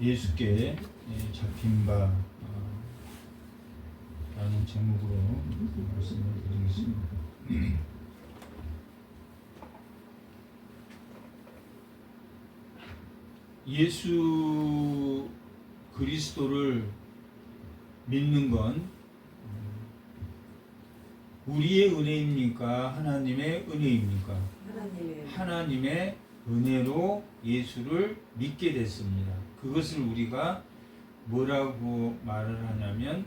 예수께 잡힌 바 라는 제목으로 말씀을 드리겠습니다. 예수 그리스도를 믿는 건 우리의 은혜입니까? 하나님의 은혜입니까? 하나님의 은혜로 예수를 믿게 됐습니다. 그것을 우리가 뭐라고 말을 하냐면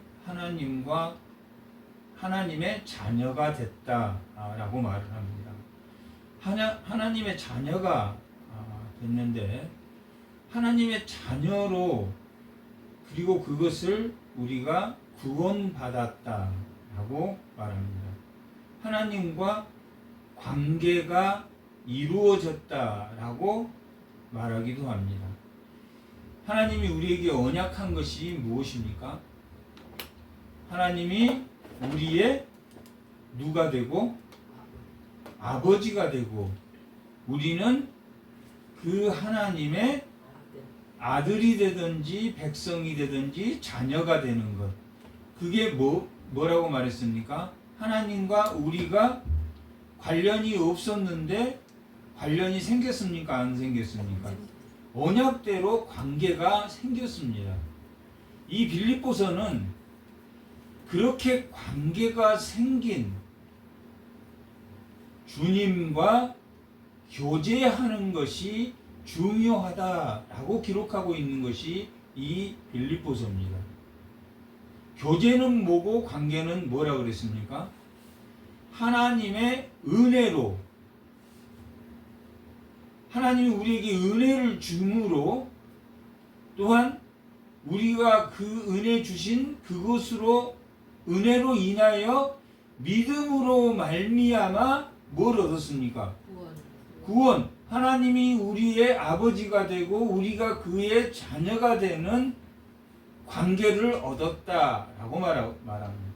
하나님의 자녀가 됐다라고 말을 합니다. 하나님의 자녀가 됐는데 하나님의 자녀로 그리고 그것을 우리가 구원받았다라고 말합니다. 하나님과 관계가 이루어졌다라고 말하기도 합니다. 하나님이 우리에게 언약한 것이 무엇입니까? 하나님이 우리의 누가 되고 아버지가 되고 우리는 그 하나님의 아들이 되든지 백성이 되든지 자녀가 되는 것. 그게 뭐라고 말했습니까? 하나님과 우리가 관련이 없었는데 관련이 생겼습니까? 안 생겼습니까? 언약대로 관계가 생겼습니다. 이 빌립보서는 그렇게 관계가 생긴 주님과 교제하는 것이 중요하다라고 기록하고 있는 것이 이 빌립보서입니다. 교제는 뭐고 관계는 뭐라 그랬습니까? 하나님의 은혜로 하나님이 우리에게 은혜를 줌으로 또한 우리가 그 은혜 주신 그것으로 은혜로 인하여 믿음으로 말미암아 뭘 얻었습니까? 구원. 하나님이 우리의 아버지가 되고 우리가 그의 자녀가 되는 관계를 얻었다라고 말합니다.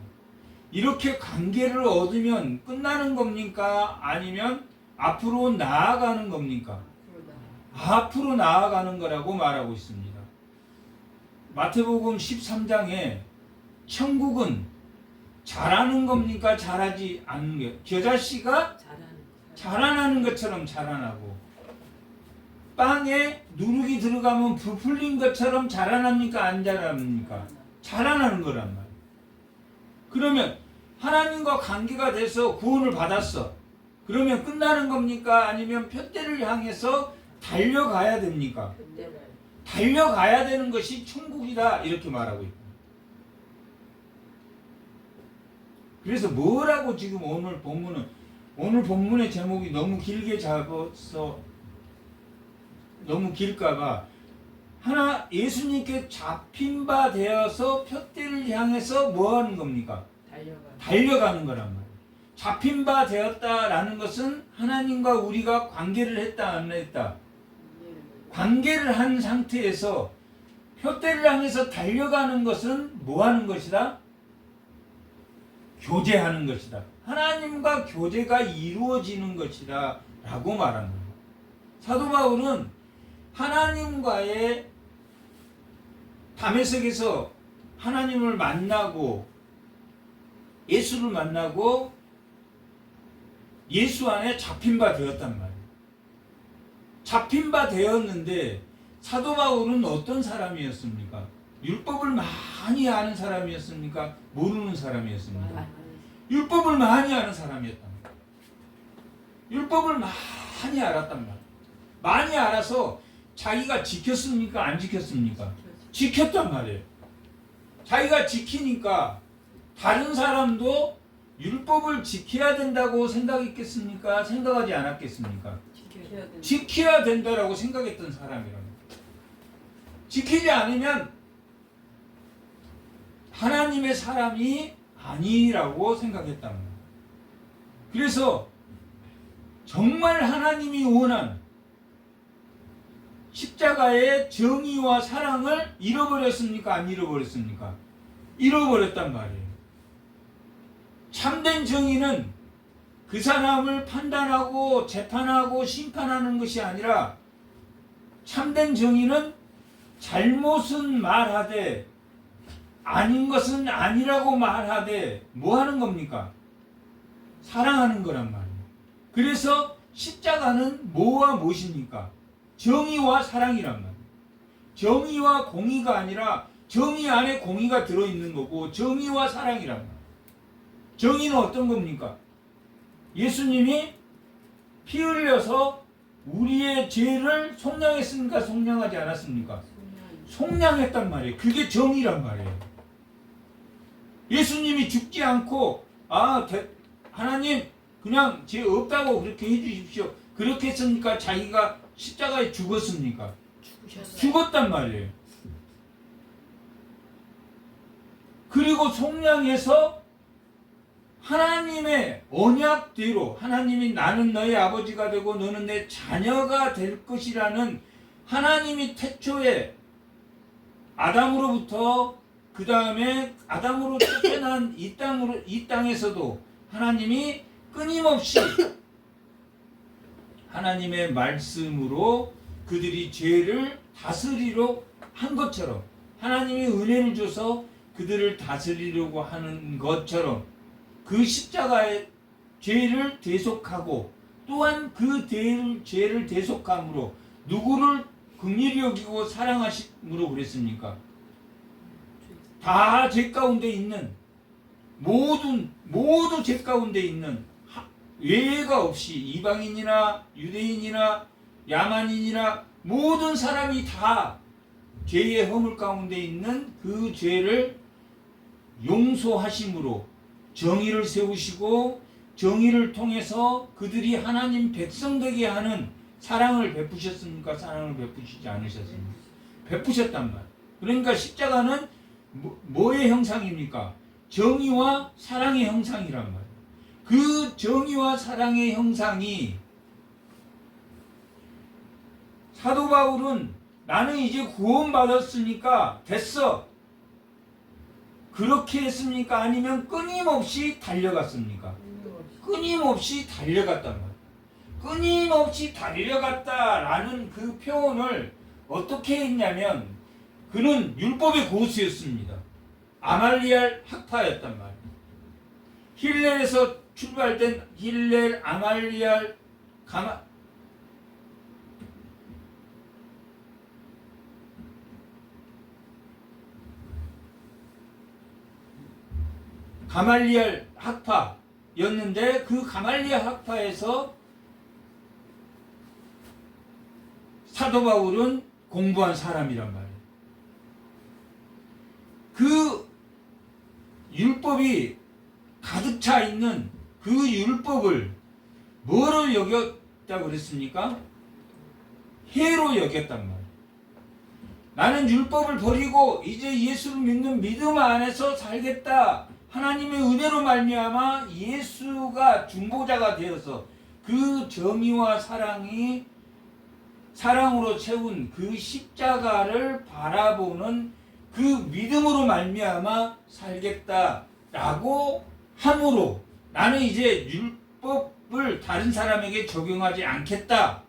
이렇게 관계를 얻으면 끝나는 겁니까? 아니면 앞으로 나아가는 겁니까? 앞으로 나아가는 거라고 말하고 있습니다. 마태복음 13장에 천국은 자라는 겁니까? 자라지 않는 게 겨자씨가 자라나는 것처럼 자라나고 빵에 누룩이 들어가면 부풀린 것처럼 자라납니까? 안 자라납니까? 자라나는 거란 말이에요. 그러면 하나님과 관계가 돼서 구원을 받았어. 그러면 끝나는 겁니까? 아니면 표대를 향해서 달려가야 됩니까? 달려가야 되는 것이 천국이다 이렇게 말하고 있고. 그래서 뭐라고 지금 오늘 본문의 제목이 너무 길게 잡아서 너무 길까봐 예수님께 잡힌 바 되어서 표대를 향해서 뭐 하는 겁니까? 달려가는 거란 말이에요. 잡힌 바 되었다라는 것은 하나님과 우리가 관계를 했다 안 했다? 관계를 한 상태에서 표대를 향해서 달려가는 것은 뭐 하는 것이다? 교제하는 것이다. 하나님과 교제가 이루어지는 것이다 라고 말하는 거예요. 사도 바울은 하나님과의 다메섹에서 하나님을 만나고 예수를 만나고 예수 안에 잡힌 바 되었단 말이에요. 잡힌 바 되었는데 사도 바울은 어떤 사람이었습니까? 율법을 많이 아는 사람이었습니까? 모르는 사람이었습니까? 율법을 많이 아는 사람이었단 말이에요. 율법을 많이 알았단 말이에요. 많이 알아서 자기가 지켰습니까? 안 지켰습니까? 지켰단 말이에요. 자기가 지키니까 다른 사람도 율법을 지켜야 된다고 생각했겠습니까? 생각하지 않았겠습니까? 지켜야 된다라고 생각했던 사람이랍니다. 지키지 않으면 하나님의 사람이 아니라고 생각했단 말이에요. 그래서 정말 하나님이 원한 십자가의 정의와 사랑을 잃어버렸습니까? 안 잃어버렸습니까? 잃어버렸단 말이에요. 참된 정의는 그 사람을 판단하고 재판하고 심판하는 것이 아니라 참된 정의는 잘못은 말하되 아닌 것은 아니라고 말하되 뭐 하는 겁니까? 사랑하는 거란 말이에요. 그래서 십자가는 뭐와 무엇입니까? 정의와 사랑이란 말이에요. 정의와 공의가 아니라 정의 안에 공의가 들어있는 거고 정의와 사랑이란 말이에요. 정의는 어떤 겁니까? 예수님이 피 흘려서 우리의 죄를 속량했습니까? 속량하지 않았습니까? 속량했단 말이에요. 그게 정의란 말이에요. 예수님이 죽지 않고 하나님 그냥 죄 없다고 그렇게 해주십시오. 그렇게 했습니까? 자기가 십자가에 죽었습니까? 죽었단 말이에요. 그리고 속량해서 하나님의 언약대로 하나님이 나는 너의 아버지가 되고 너는 내 자녀가 될 것이라는 하나님이 태초에 아담으로부터 그 다음에 아담으로 쫓겨난 이 땅에서도 하나님이 끊임없이 하나님의 말씀으로 그들이 죄를 다스리려 한 것처럼 하나님이 은혜를 줘서 그들을 다스리려고 하는 것처럼 그 십자가의 죄를 대속하고 또한 그 죄를 대속함으로 누구를 긍휼히 여기고 사랑하심으로 그랬습니까? 다 죄 가운데 있는 모두 죄 가운데 있는 예외가 없이 이방인이나 유대인이나 야만인이나 모든 사람이 다 죄의 허물 가운데 있는 그 죄를 용서하심으로 정의를 세우시고 정의를 통해서 그들이 하나님 백성 되게 하는 사랑을 베푸셨습니까? 사랑을 베푸시지 않으셨습니까? 베푸셨단 말. 그러니까 십자가는 뭐의 형상입니까? 정의와 사랑의 형상이란 말이에요. 그 정의와 사랑의 형상이 사도 바울은 나는 이제 구원받았으니까 됐어. 그렇게 했습니까? 아니면 끊임없이 달려갔습니까? 끊임없이 달려갔단 말이에요. 끊임없이 달려갔다라는 그 표현을 어떻게 했냐면 그는 율법의 고수였습니다. 아말리알 학파였단 말이에요. 힐렐에서 출발된 힐렐, 아말리알, 가말리알 학파였는데 그 가말리알 학파에서 사도 바울은 공부한 사람이란 말이에요. 그 율법이 가득 차 있는 그 율법을 뭐로 여겼다고 그랬습니까? 해로 여겼단 말이에요. 나는 율법을 버리고 이제 예수를 믿는 믿음 안에서 살겠다. 하나님의 은혜로 말미암아 예수가 중보자가 되어서 그 정의와 사랑으로 채운 그 십자가를 바라보는 그 믿음으로 말미암아 살겠다라고 함으로 나는 이제 율법을 다른 사람에게 적용하지 않겠다라고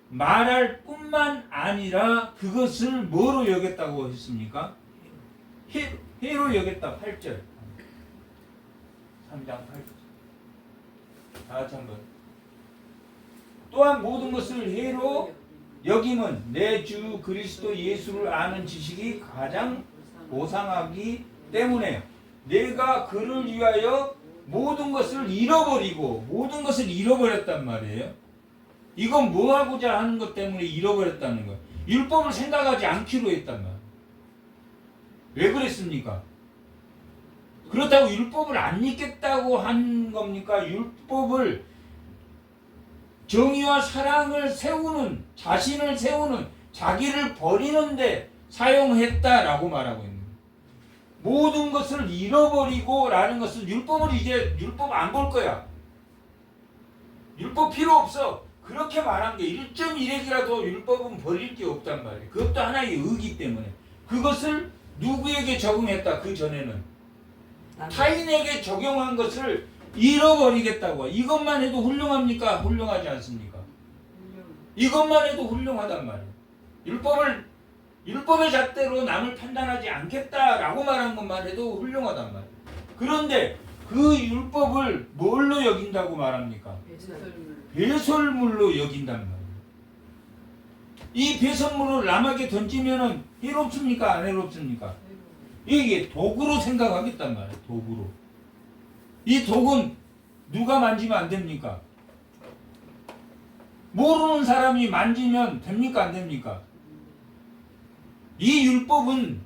말할 뿐만 아니라 그것을 뭐로 여겼다고 했습니까? 해로 여겼다. 8절 3장 8절 다 같이 한번. 또한 모든 것을 해로 여김은 내 주 그리스도 예수를 아는 지식이 가장 고상하기 때문에 내가 그를 위하여 모든 것을 잃어버렸단 말이에요. 이건 뭐 하고자 하는 것 때문에 잃어버렸다는 거예요. 율법을 생각하지 않기로 했단 말이에요. 왜 그랬습니까? 그렇다고 율법을 안 믿겠다고 한 겁니까? 율법을 정의와 사랑을 세우는, 자신을 세우는, 자기를 버리는데 사용했다라고 말하고 있는 거예요. 모든 것을 잃어버리고 라는 것은 율법 안 볼 거야. 율법 필요 없어. 그렇게 말한 게 1.1핵이라도 율법은 버릴 게 없단 말이에요. 그것도 하나의 의기 때문에. 그것을 누구에게 적용했다? 그 전에는 타인에게 적용한 것을 잃어버리겠다고. 이것만 해도 훌륭합니까? 훌륭하지 않습니까? 이것만 해도 훌륭하단 말이에요. 율법의 잣대로 남을 판단하지 않겠다라고 말한 것만 해도 훌륭하단 말이에요. 그런데 그 율법을 뭘로 여긴다고 말합니까? 배설물로 여긴단 말이에요. 이 배설물을 남에게 던지면은 해롭습니까? 안 해롭습니까? 이게 독으로 생각하겠단 말이에요. 독으로. 이 독은 누가 만지면 안 됩니까? 모르는 사람이 만지면 됩니까? 안 됩니까? 이 율법은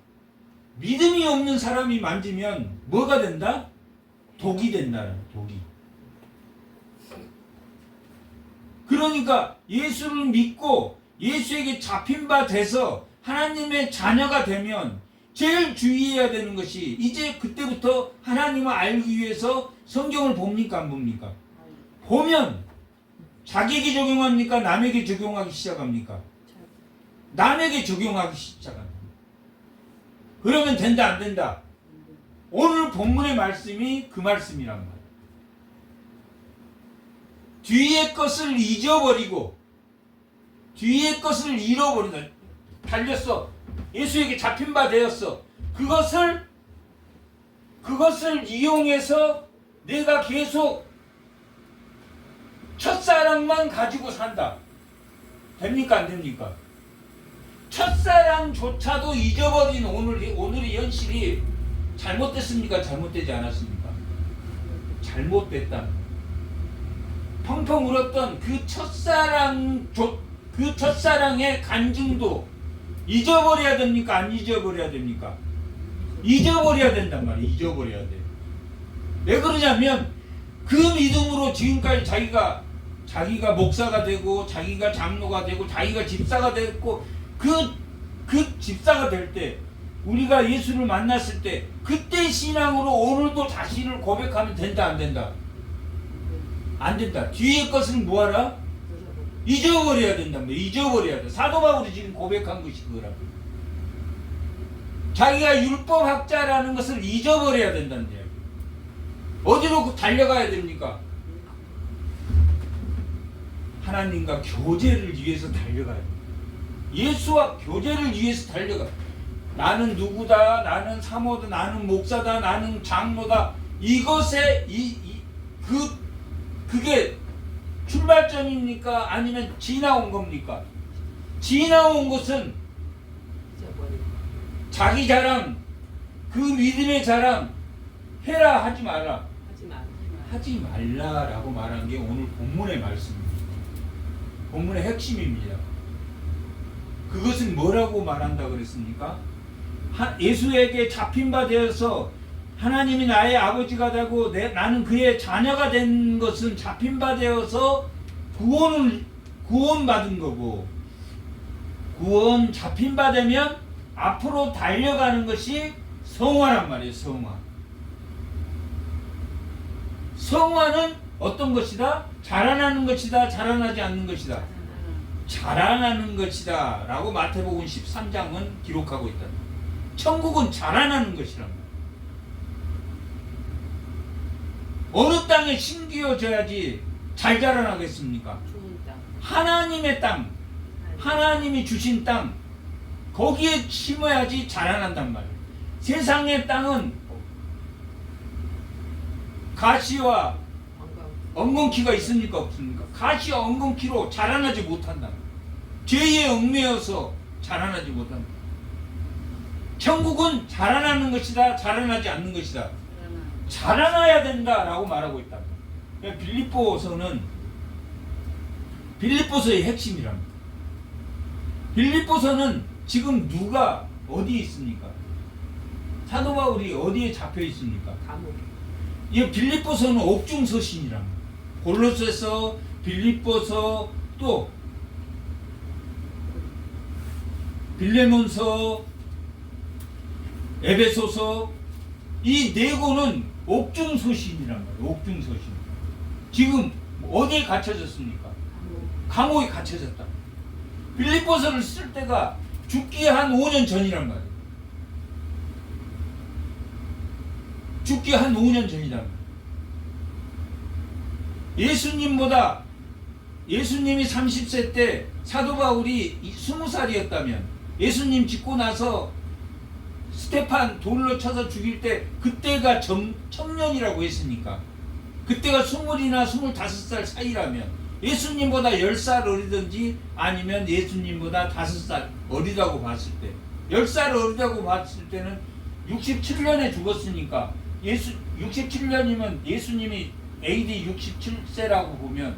믿음이 없는 사람이 만지면 뭐가 된다? 독이 된다. 독이. 그러니까 예수를 믿고 예수에게 잡힌 바 돼서 하나님의 자녀가 되면 제일 주의해야 되는 것이 이제 그때부터 하나님을 알기 위해서 성경을 봅니까? 안 봅니까? 보면 자기에게 적용합니까? 남에게 적용하기 시작합니까? 남에게 적용하기 시작합니다. 그러면 된다 안 된다? 오늘 본문의 말씀이 그 말씀이란 말이에요. 뒤의 것을 잊어버리고 뒤의 것을 잃어버린다. 달렸어. 예수에게 잡힌 바 되었어. 그것을 이용해서 내가 계속 첫사랑만 가지고 산다. 됩니까? 안 됩니까? 첫사랑조차도 잊어버린 오늘의 현실이 잘못됐습니까? 잘못되지 않았습니까? 잘못됐다. 펑펑 울었던 그 첫사랑의 간증도 잊어버려야 됩니까? 안 잊어버려야 됩니까? 잊어버려야 된단 말이에요. 잊어버려야 돼. 왜 그러냐면 그 믿음으로 지금까지 자기가 목사가 되고 자기가 장로가 되고 자기가 집사가 됐고 그 집사가 될 때 우리가 예수를 만났을 때 그때 신앙으로 오늘도 자신을 고백하면 된다 안 된다? 안 된다. 뒤의 것은 뭐하라? 잊어버려야 된단 말이야. 잊어버려야 돼. 사도 바울이 지금 고백한 것이 그거라고. 자기가 율법학자라는 것을 잊어버려야 된다는 이야기. 어디로 달려가야 됩니까? 하나님과 교제를 위해서 달려가야 돼. 예수와 교제를 위해서 달려가. 나는 누구다, 나는 사모다, 나는 목사다, 나는 장로다. 이것에 그게 출발점입니까? 아니면 지나온 겁니까? 지나온 것은 자기 자랑, 그 믿음의 자랑 해라 하지 마라. 하지 말라라고 말한 게 오늘 본문의 말씀입니다. 본문의 핵심입니다. 그것은 뭐라고 말한다 그랬습니까? 예수에게 잡힌 바 되어서 하나님이 나의 아버지가 되고 나는 그의 자녀가 된 것은 잡힌 바 되어서 구원받은 거고, 구원 잡힌 바 되면 앞으로 달려가는 것이 성화란 말이에요. 성화는 어떤 것이다? 자라나는 것이다, 자라나지 않는 것이다. 자라나는 것이다 라고 마태복음 13장은 기록하고 있다. 천국은 자라나는 것이란 말이에요. 어느 땅에 심기어져야지 잘 자라나겠습니까? 하나님의 땅, 하나님이 주신 땅, 거기에 심어야지 자라난단 말이에요. 세상의 땅은 가시와 엉겅퀴가 있습니까? 없습니까? 가시와 엉겅퀴로 자라나지 못한다. 죄에 얽매여서 자라나지 못한다. 천국은 자라나는 것이다, 자라나지 않는 것이다. 자라나야 된다라고 말하고 있다. 빌립보서의 핵심이랍니다. 빌립보서는 지금 누가 어디에 있습니까? 사도 바울이 어디에 잡혀 있습니까? 감옥. 이 빌립보서는 옥중서신이랍니다. 골로새서, 빌립보서, 또 빌레몬서, 에베소서, 이 네 권은 옥중서신이란 말이에요. 옥중서신. 지금 어디에 갇혀졌습니까? 감옥에 갇혀졌다. 빌립보서를 쓸 때가 죽기 한 5년 전이란 말이에요. 죽기 한 5년 전이란 말이에요. 예수님보다 예수님이 30세 때 사도 바울이 20살이었다면 예수님 죽고 나서 스테판 돌로 쳐서 죽일 때 그때가 청년이라고 했으니까 그때가 20이나 25살 사이라면 예수님보다 10살 어리든지 아니면 예수님보다 5살 어리다고 봤을 때 10살 어리다고 봤을 때는 67년에 죽었으니까 67년이면 예수님이 AD 67세라고 보면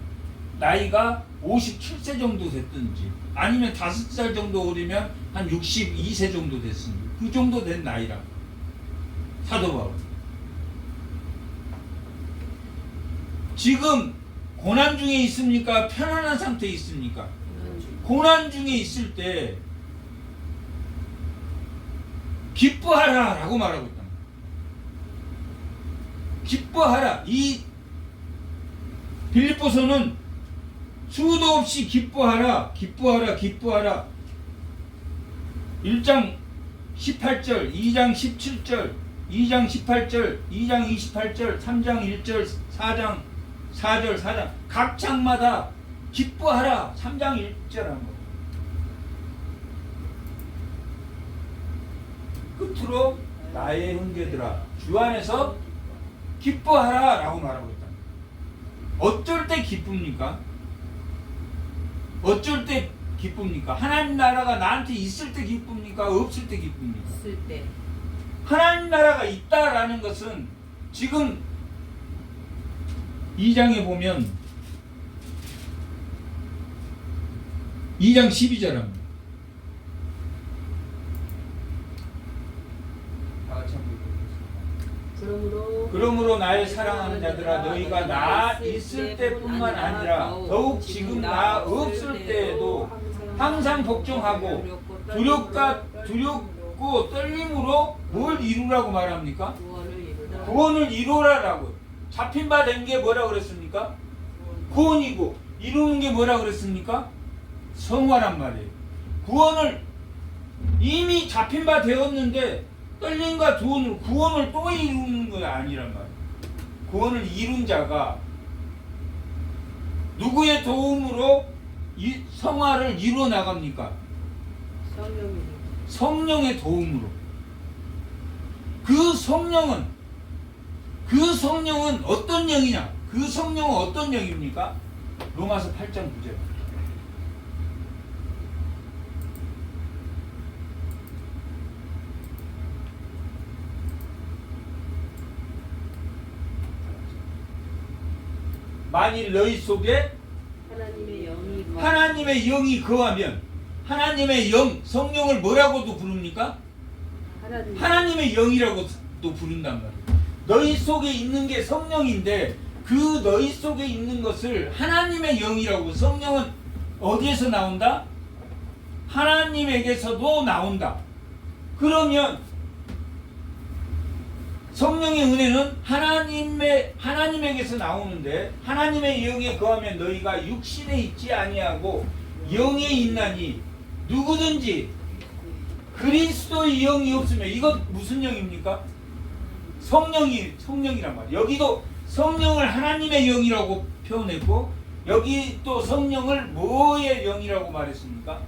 나이가 57세 정도 됐든지 아니면 5살 정도 어리면 한 62세 정도 됐습니다. 그 정도 된 나이라 사도 바울. 지금 고난 중에 있습니까? 편안한 상태에 있습니까? 고난 중에 있을 때 기뻐하라 라고 말하고 있다. 기뻐하라. 이 빌립보서는 수도 없이 기뻐하라, 기뻐하라, 기뻐하라. 1장 18절, 2장 17절, 2장 18절, 2장 28절, 3장 1절, 4장 4절, 4장 각 장마다 기뻐하라. 3장 1절 한 거. 끝으로 나의 형제들아 주 안에서 기뻐하라 라고 말하고 있다. 어쩔 때 기쁩니까? 어쩔 때 기쁩니까? 하나님 나라가 나한테 있을 때 기쁩니까? 없을 때 기쁩니까? 있을 때. 하나님 나라가 있다라는 것은 지금 2장에 보면 2장 12절 합니다. 그러므로 나의 사랑하는 자들아 너희가 나 있을 때뿐만 아니라 더욱 지금 나 없을 때에도 항상 걱정하고 두렵고 떨림으로 뭘 이루라고 말합니까? 구원을 이루라라고. 잡힌 바 된 게 뭐라 그랬습니까? 구원이고 이루는 게 뭐라 그랬습니까? 성화란 말이에요. 구원을 이미 잡힌 바 되었는데 떨림과 두원을 구원을 또 이루는 건 아니란 말이에요. 구원을 이룬 자가 누구의 도움으로 이 성화를 이루어 나갑니까? 성령의 도움으로. 그 성령은 어떤 영이냐? 그 성령은 어떤 영입니까? 로마서 8장 9절. 만일 너희 속에 하나님의 영이 거하면 하나님의 영, 성령을 뭐라고도 부릅니까? 하나님의 영이라고도 부른단 말이에요. 너희 속에 있는 게 성령인데 그 너희 속에 있는 것을 하나님의 영이라고. 성령은 어디에서 나온다? 하나님에게서도 나온다. 그러면 성령의 은혜는 하나님에게서 나오는데 하나님의 영에 거하면 너희가 육신에 있지 아니하고 영에 있나니 누구든지 그리스도의 영이 없으면 이것 무슨 영입니까? 성령이란 말이에요. 여기도 성령을 하나님의 영이라고 표현했고 여기 또 성령을 뭐의 영이라고 말했습니까?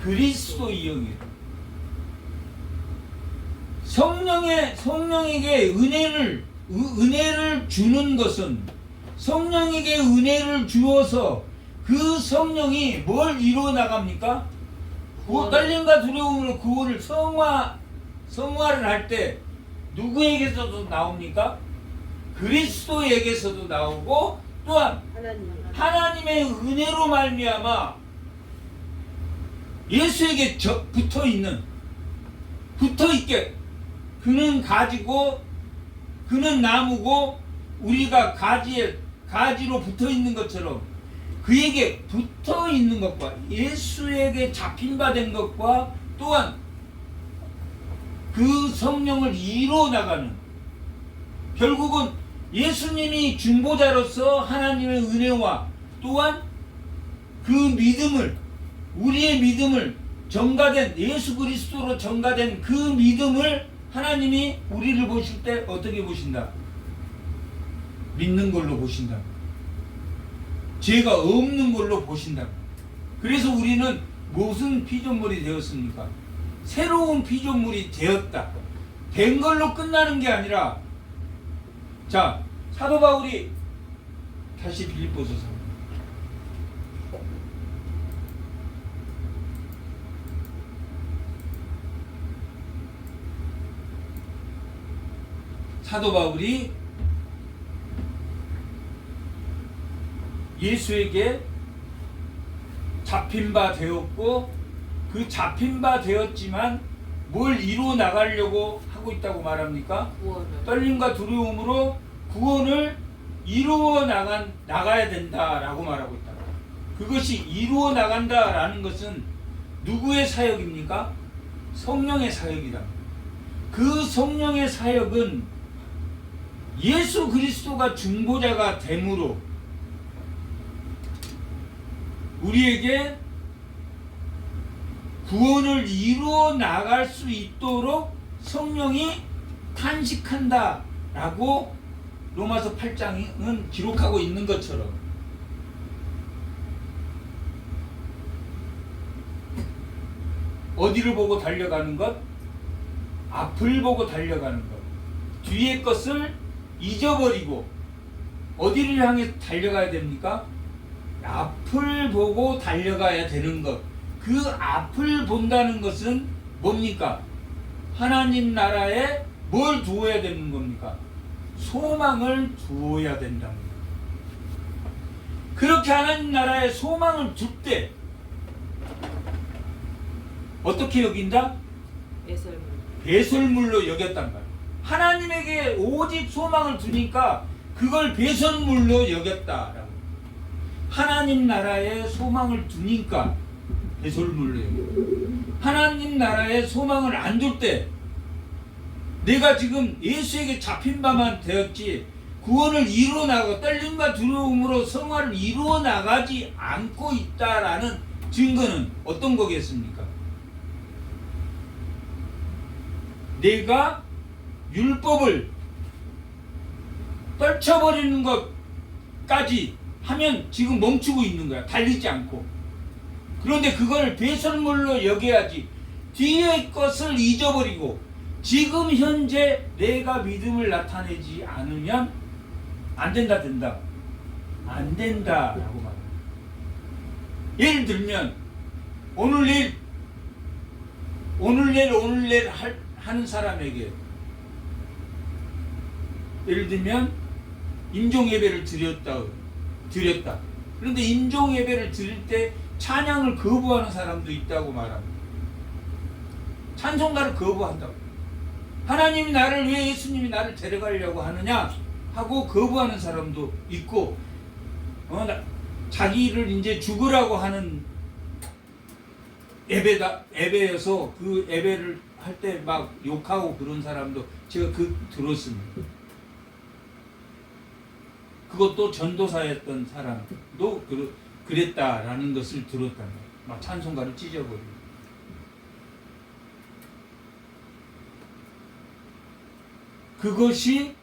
그리스도의 영이에요. 성령에게 은혜를 주는 것은 성령에게 은혜를 주어서 그 성령이 뭘 이루어 나갑니까? 떨림과 두려움으로 구원을 성화를 할 때 누구에게서도 나옵니까? 그리스도에게서도 나오고 또한 하나님의 은혜로 말미암아 예수에게 붙어있게 그는 가지고 그는 나무고 우리가 가지로 붙어있는 것처럼 그에게 붙어있는 것과 예수에게 잡힌 바 된 것과 또한 그 성령을 이루어 나가는, 결국은 예수님이 중보자로서 하나님의 은혜와 또한 그 믿음을, 우리의 믿음을 전가된 예수 그리스도로 전가된 그 믿음을 하나님이 우리를 보실 때 어떻게 보신다? 믿는 걸로 보신다. 죄가 없는 걸로 보신다. 그래서 우리는 무슨 피조물이 되었습니까? 새로운 피조물이 되었다. 된 걸로 끝나는 게 아니라, 자, 사도 바울이 다시 빌립보서서 사도 바울이 예수에게 잡힌 바 되었고, 그 잡힌 바 되었지만 뭘 이루어 나가려고 하고 있다고 말합니까? 떨림과 두려움으로 구원을 이루어 나가야 된다라고 말하고 있다. 그것이 이루어 나간다라는 것은 누구의 사역입니까? 성령의 사역이다. 그 성령의 사역은 예수 그리스도가 중보자가 됨으로 우리에게 구원을 이루어 나갈 수 있도록 성령이 탄식한다 라고 로마서 8장은 기록하고 있는 것처럼, 어디를 보고 달려가는 것? 앞을 보고 달려가는 것. 뒤의 것을 잊어버리고 어디를 향해 달려가야 됩니까? 앞을 보고 달려가야 되는 것. 그 앞을 본다는 것은 뭡니까? 하나님 나라에 뭘 두어야 되는 겁니까? 소망을 두어야 된답니다. 그렇게 하나님 나라에 소망을 둘 때 어떻게 여긴다? 배설물로 여겼단 말이에요. 하나님에게 오직 소망을 두니까 그걸 배설물로 여겼다라고. 하나님 나라에 소망을 두니까 배설물로 여겨. 하나님 나라에 소망을 안 둘 때, 내가 지금 예수에게 잡힌 바만 되었지 구원을 이루어 나가고 떨림과 두려움으로 성화를 이루어 나가지 않고 있다라는 증거는 어떤 거겠습니까? 내가 율법을 떨쳐버리는 것까지 하면 지금 멈추고 있는 거야. 달리지 않고. 그런데 그걸 배설물로 여겨야지. 뒤의 것을 잊어버리고 지금 현재 내가 믿음을 나타내지 않으면 안 된다. 안 된다라고 말합니다. 예를 들면 오늘 내일 하는 사람에게, 예를 들면 임종 예배를 드렸다. 그런데 임종 예배를 드릴 때 찬양을 거부하는 사람도 있다고 말합니다. 찬송가를 거부한다고. 하나님이 나를, 왜 예수님이 나를 데려가려고 하느냐 하고 거부하는 사람도 있고, 자기를 이제 죽으라고 하는 예배여서 그 예배를 할 때 막 욕하고 그런 사람도 제가 들었습니다. 그것도 전도사였던 사람도 그랬다라는 것을 들었단 말이에요. 막 찬송가를 찢어버리고. 그것이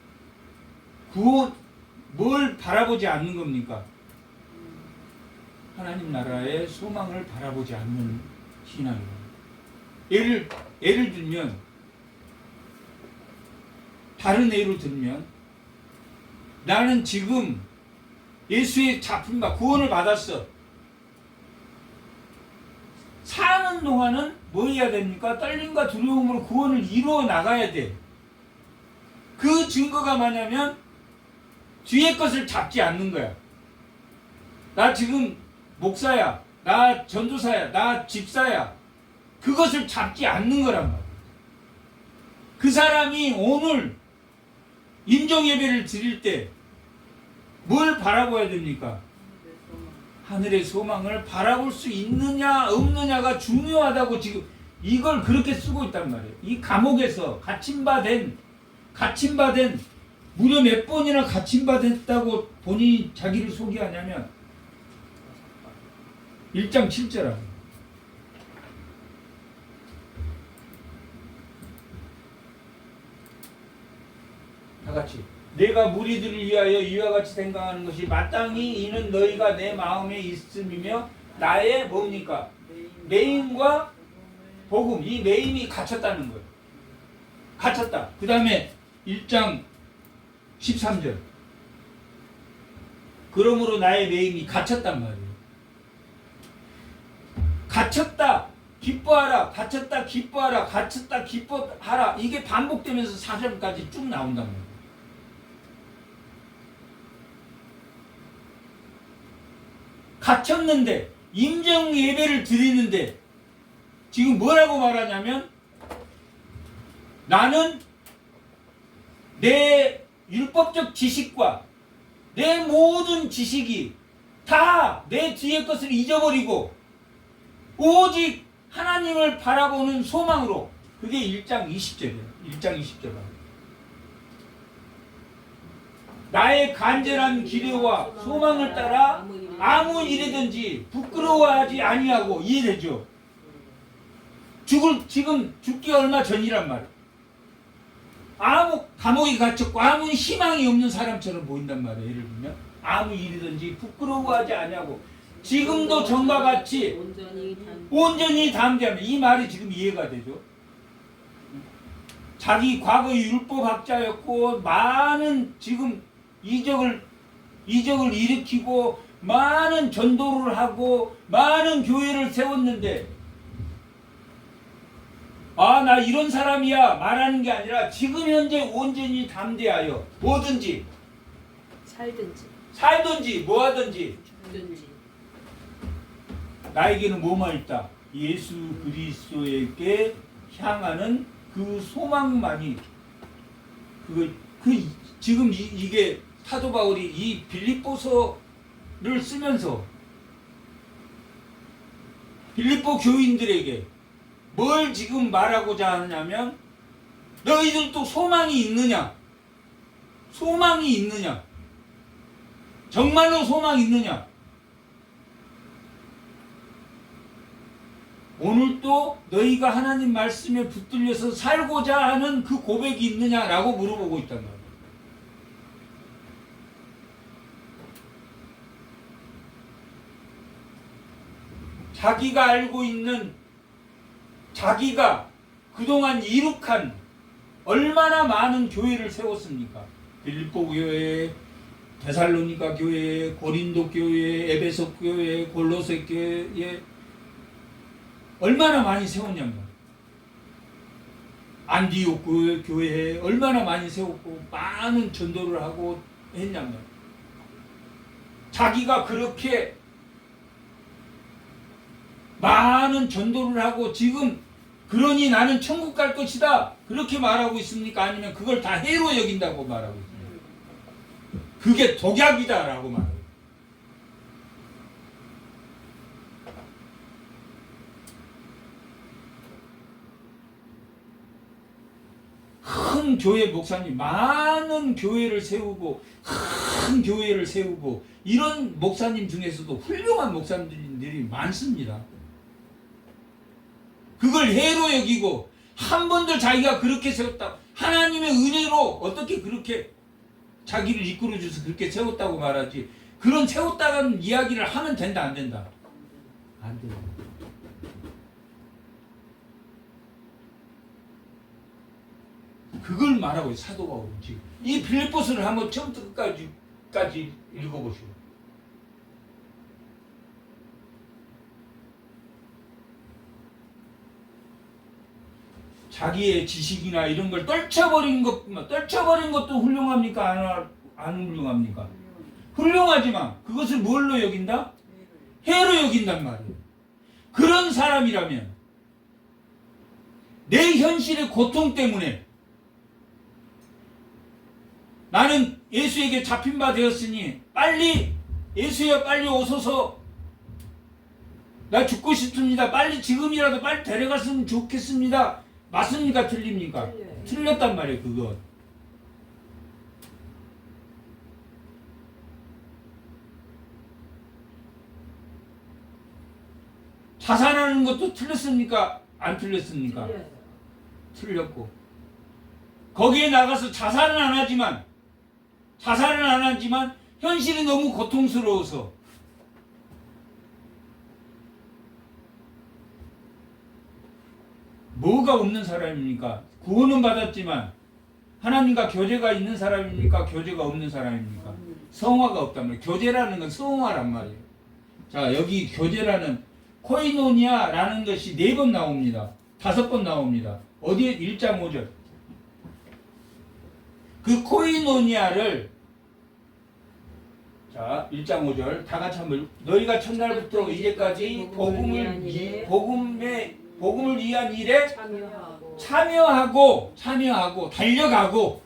뭘 바라보지 않는 겁니까? 하나님 나라의 소망을 바라보지 않는 신앙이에요. 예를 들면, 다른 예로 들면, 나는 지금 예수의 잡힌 바, 구원을 받았어. 사는 동안은 뭐 해야 됩니까? 떨림과 두려움으로 구원을 이루어 나가야 돼. 그 증거가 뭐냐면 뒤에 것을 잡지 않는 거야. 나 지금 목사야, 나 전도사야, 나 집사야. 그것을 잡지 않는 거란 말이야. 그 사람이 오늘 임종 예배를 드릴 때 뭘 바라봐야 됩니까? 하늘의 소망을 바라볼 수 있느냐 없느냐가 중요하다고 지금 이걸 그렇게 쓰고 있단 말이에요. 이 감옥에서 갇힌바된 무려 몇 번이나 갇힌바됐다고 본인이 자기를 소개하냐면 1장 7절입니다. 다 같이 내가 무리들을 위하여 이와 같이 생각하는 것이 마땅히 이는 너희가 내 마음에 있음이며 나의 뭡니까? 매임과 복음, 이 매임이 갇혔다는 거예요. 갇혔다. 그 다음에 1장 13절. 그러므로 나의 매임이 갇혔단 말이에요. 갇혔다. 기뻐하라. 갇혔다. 기뻐하라. 갇혔다. 기뻐하라. 이게 반복되면서 4절까지 쭉 나온단 말이에요. 갇혔는데 임정 예배를 드리는데 지금 뭐라고 말하냐면 나는 내 율법적 지식과 내 모든 지식이 다 내 뒤의 것을 잊어버리고 오직 하나님을 바라보는 소망으로 그게 1장 20절이에요. 1장 20절. 나의 간절한 기대와 소망을 따라 아무 일이든지 부끄러워하지 아니하고 이해되죠? 지금 죽기 얼마 전이란 말이에요. 아무 감옥에 갇혔고 아무 희망이 없는 사람처럼 보인단 말이에요. 예를 들면 아무 일이든지 부끄러워하지 아니하고 지금도 전과 같이 온전히 담대하면 이 말이 지금 이해가 되죠? 자기 과거 율법학자였고 많은 지금 이적을 일으키고 많은 전도를 하고 많은 교회를 세웠는데 나 이런 사람이야 말하는 게 아니라 지금 현재 온전히 담대하여 뭐든지 살든지 뭐하든지 나에게는 뭐만 있다? 예수 그리스도에게 향하는 그 소망만이 지금 이게 사도 바울이 이 빌립보서를 쓰면서 빌립보 교인들에게 뭘 지금 말하고자 하냐면 너희들도 소망이 있느냐? 소망이 있느냐? 정말로 소망이 있느냐? 오늘도 너희가 하나님 말씀에 붙들려서 살고자 하는 그 고백이 있느냐라고 물어보고 있단 말이에요. 자기가 알고 있는 자기가 그동안 이룩한 얼마나 많은 교회를 세웠습니까? 빌립보 교회, 데살로니가 교회, 고린도 교회, 에베소 교회, 골로새 교회 얼마나 많이 세웠냐면 안디옥 교회에 얼마나 많이 세웠고 많은 전도를 하고 했냐면 자기가 그렇게 많은 전도를 하고 지금 그러니 나는 천국 갈 것이다 그렇게 말하고 있습니까? 아니면 그걸 다 해로 여긴다고 말하고 있습니까? 그게 독약이다라고 말하고 있습니다. 큰 교회 목사님 많은 교회를 세우고 큰 교회를 세우고 이런 목사님 중에서도 훌륭한 목사님들이 많습니다. 그걸 해로 여기고 한 번도 자기가 그렇게 세웠다. 하나님의 은혜로 어떻게 그렇게 자기를 이끌어줘서 그렇게 세웠다고 말하지. 그런 세웠다는 이야기를 하면 된다 안 된다? 안 된다. 그걸 말하고 있어요. 사도 바울은 지금. 이 빌립보서를 한번 처음부터 끝까지 읽어보시오. 자기의 지식이나 이런 걸 떨쳐버린 것도 훌륭합니까? 안 훌륭합니까? 훌륭하지만 그것을 뭘로 여긴다? 해로 여긴단 말이에요. 그런 사람이라면 내 현실의 고통 때문에 나는 예수에게 잡힌 바 되었으니 빨리 예수여 빨리 오소서 나 죽고 싶습니다. 빨리 지금이라도 빨리 데려갔으면 좋겠습니다. 맞습니까? 틀립니까? 틀렸단 말이에요. 그거. 자살하는 것도 틀렸습니까? 안 틀렸습니까? 틀렸고 거기에 나가서 자살은 안 하지만 자살은 안 하지만 현실이 너무 고통스러워서 뭐가 없는 사람입니까? 구원은 받았지만 하나님과 교제가 있는 사람입니까? 교제가 없는 사람입니까? 성화가 없단 말이에요. 교제라는 건 성화란 말이에요. 자, 여기 교제라는 코이노니아라는 것이 4번 나옵니다. 5번 나옵니다. 어디에? 1장 5절. 그 코이노니아를 자, 1장 5절 다 같이 한번 너희가 첫날부터 이제까지 복음을 위한 일에 참여하고 달려가고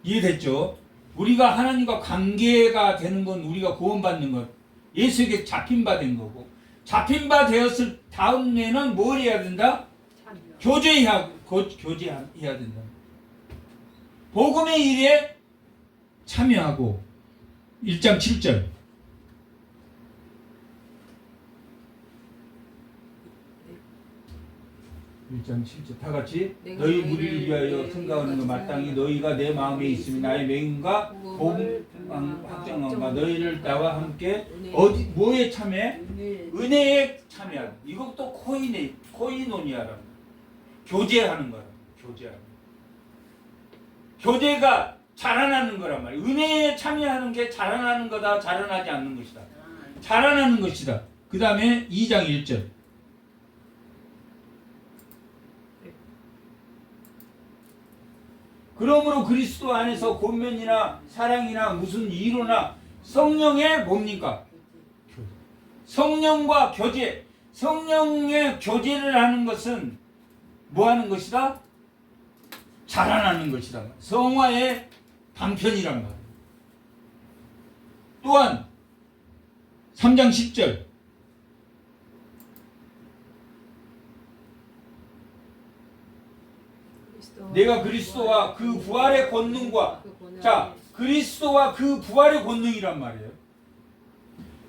이해됐죠? 우리가 하나님과 관계가 되는 건 우리가 구원받는 것 예수에게 잡힌 바 된 거고 잡힌 바 되었을 다음에는 뭘 해야 된다? 교제해야 된다. 복음의 일에 참여하고 1장 7절 1장 7절 다 같이 너희 무리를 위하여 생각하는 것 마땅히 너희가 내 마음에 있으면 나의 맹인과 복음 확정함과 너희를 나와 함께 어디 뭐에 참여? 은혜에 참여하는 이것도 코이노니아라는 교제하는 거야. 교제가 자라나는 거란 말이야. 은혜에 참여하는 게 자라나는 거다. 자라나지 않는 것이다. 자라나는 것이다. 그 다음에 2장 1절 그러므로 그리스도 안에서 권면이나 사랑이나 무슨 이로나 성령의 뭡니까? 성령과 교제. 성령의 교제를 하는 것은 뭐 하는 것이다? 자라나는 것이다. 성화의 방편이란 말이에요. 또한 3장 10절 내가 그리스도와 그 부활의 권능과 자 그리스도와 그 부활의 권능이란 말이에요.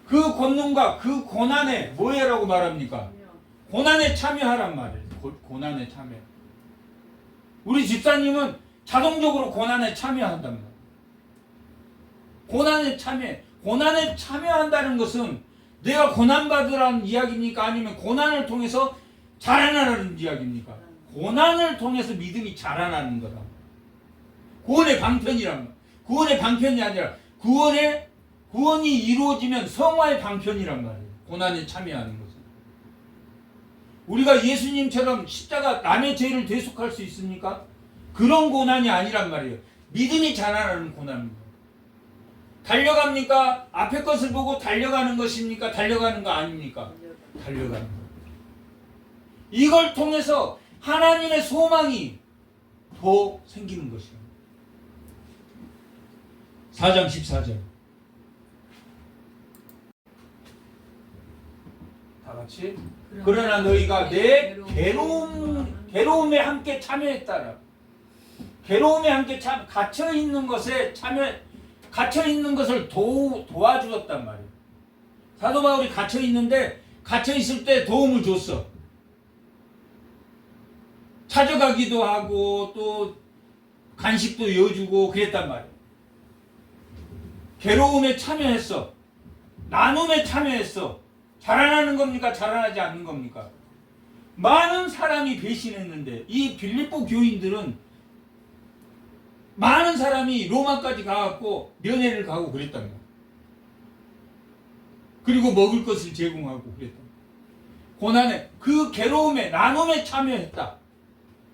그 권능과 그 고난에 뭐해라고 말합니까? 고난에 참여하란 말이에요. 고난에 참여. 우리 집사님은 자동적으로 고난에 참여한단 말이에요. 고난에 참여한다는 것은 내가 고난받으라는 이야기입니까? 아니면 고난을 통해서 자라나라는 이야기입니까? 고난을 통해서 믿음이 자라나는 거다. 구원의 방편이란 말. 구원의 방편이 아니라 구원이 이루어지면 성화의 방편이란 말이에요. 고난에 참여하는 것은. 우리가 예수님처럼 십자가 남의 죄를 대속할 수 있습니까? 그런 고난이 아니란 말이에요. 믿음이 자라나는 고난입니다. 달려갑니까? 앞에 것을 보고 달려가는 것입니까? 달려가는 거 아닙니까? 달려가는 거. 이걸 통해서 하나님의 소망이 더 생기는 것이에요. 4장 14절 다 같이 그러나 너희가 내 괴로움에 함께 참여했다라. 괴로움에 함께 갇혀있는 것에 갇혀있는 것을 도와주었단 말이에요. 사도 바울이 갇혀있는데 갇혀있을 때 도움을 줬어. 찾아가기도 하고 또 간식도 이어주고 그랬단 말이에요. 괴로움에 참여했어. 나눔에 참여했어. 자라나는 겁니까? 자라나지 않는 겁니까? 많은 사람이 배신했는데 이 빌립보 교인들은 많은 사람이 로마까지 가갖고 면회를 가고 그랬단 말이에요. 그리고 먹을 것을 제공하고 그랬단 말이에요. 고난에 그 괴로움에 나눔에 참여했다.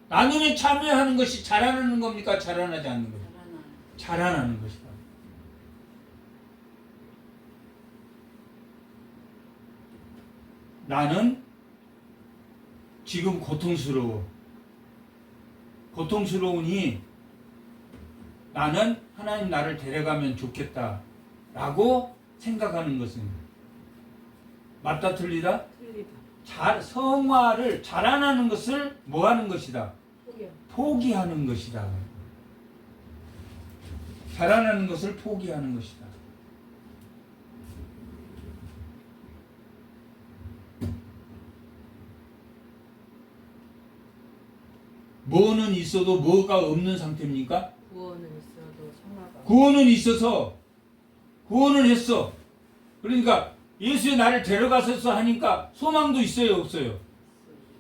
나눔에 참여하는 것이 자라나는 겁니까? 자라나지 않는 겁니까? 자라나는 것이다. 나는 지금 고통스러우니 나는 하나님 나를 데려가면 좋겠다 라고 생각하는 것은 맞다 틀리다? 성화를 자라나는 것을 뭐 하는 것이다? 포기하는 것이다. 자라나는 것을 포기하는 것이다. 뭐는 있어도 뭐가 없는 상태입니까? 구원은 있어. 구원은 있어서 구원을 했어. 그러니까 예수의 나를 데려가셔서 하니까 소망도 있어요, 없어요?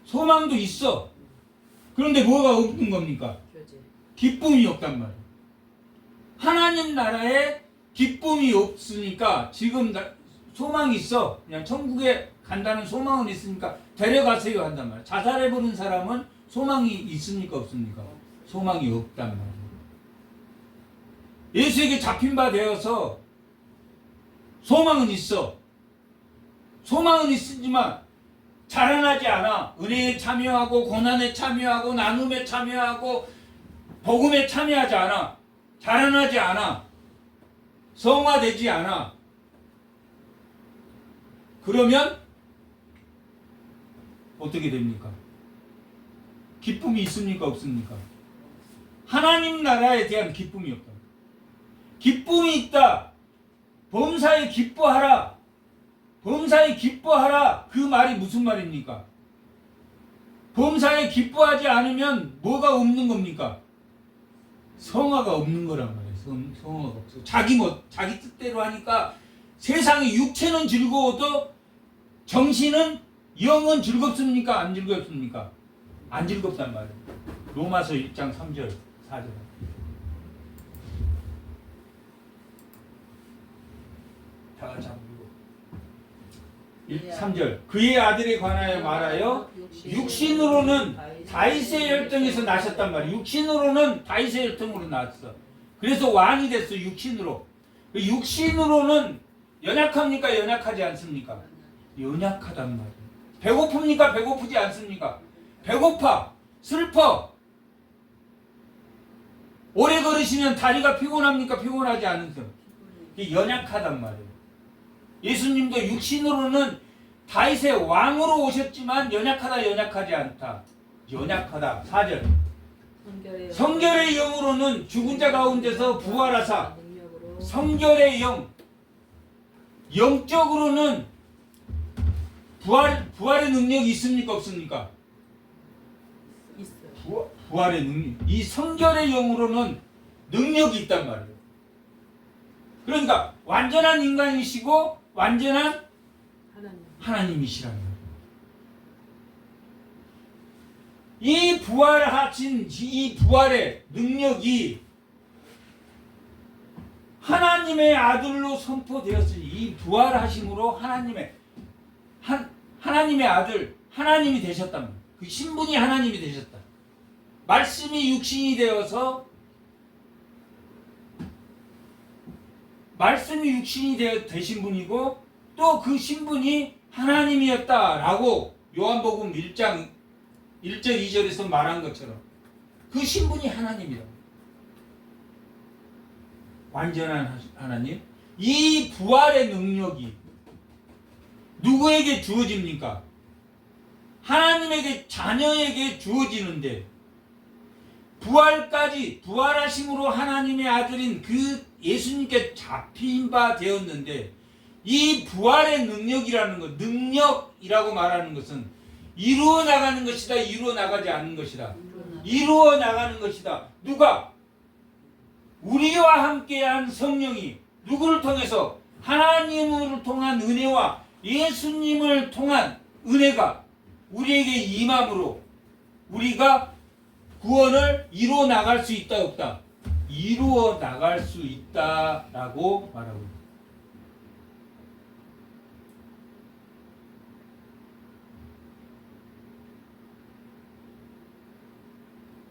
소망도 있어. 그런데 뭐가 없는 겁니까? 기쁨이 없단 말이에요. 하나님 나라에 기쁨이 없으니까 지금 소망이 있어. 그냥 천국에 간다는 소망은 있으니까 데려가세요 한단 말이에요. 자살해버린 사람은 소망이 있습니까, 없습니까? 소망이 없단 말이에요. 예수에게 잡힌 바 되어서 소망은 있어. 소망은 있지만 자라나지 않아. 은혜에 참여하고 고난에 참여하고 나눔에 참여하고 복음에 참여하지 않아. 자라나지 않아. 성화되지 않아. 그러면 어떻게 됩니까? 기쁨이 있습니까, 없습니까? 하나님 나라에 대한 기쁨이 없다. 기쁨이 있다. 범사에 기뻐하라. 범사에 기뻐하라. 그 말이 무슨 말입니까? 범사에 기뻐하지 않으면 뭐가 없는 겁니까? 성화가 없는 거란 말이에요. 성화가 없어. 자기 뜻대로 하니까 세상의 육체는 즐거워도 정신은, 영은 즐겁습니까? 안 즐겁습니까? 안 즐겁단 말이에요. 로마서 1장 3절 4절. 다 같이 한번 읽어. 3절. 그의 아들에 관하여 말하여 육신으로는 다윗의 혈통에서 나셨단 말이에요. 육신으로는 다윗의 혈통으로 나왔어. 그래서 왕이 됐어. 육신으로. 육신으로는 연약합니까? 연약하지 않습니까? 연약하단 말이에요. 배고픕니까? 배고프지 않습니까? 배고파. 슬퍼. 오래 걸으시면 다리가 피곤합니까? 피곤하지 않으세요? 연약하단 말이에요. 예수님도 육신으로는 다윗의 왕으로 오셨지만 연약하다, 연약하지 않다. 연약하다. 4절. 성결의 영으로는 죽은 자 가운데서 부활하사. 성결의 영. 영적으로는 부활의 능력이 있습니까, 없습니까? 있어요. 부활의 능력. 이 성결의 영으로는 능력이 있단 말이에요. 그러니까 완전한 인간이시고 완전한 하나님이시라는 거예요. 이 부활하신 이 부활의 능력이 하나님의 아들로 선포되었으니 이 부활하심으로 하나님의 아들, 하나님이 되셨단 말이에요. 그 신분이 하나님이 되셨다. 말씀이 육신이 되어서 말씀이 육신이 되신 분이고 또 그 신분이 하나님이었다라고 요한복음 1장 1절 2절에서 말한 것처럼 그 신분이 하나님이다. 완전한 하나님. 이 부활의 능력이 누구에게 주어집니까? 하나님에게, 자녀에게 주어지는데 부활하심으로 하나님의 아들인 그 예수님께 잡힌 바 되었는데 이 부활의 능력이라는 것, 능력이라고 말하는 것은 이루어 나가는 것이다, 이루어 나가지 않는 것이다. 이루어 나가는 것이다. 누가? 우리와 함께한 성령이 누구를 통해서? 하나님을 통한 은혜와 예수님을 통한 은혜가 우리에게 임함으로 우리가 구원을 이루어 나갈 수 있다, 없다? 이루어 나갈 수 있다라고 말하고 있습니다.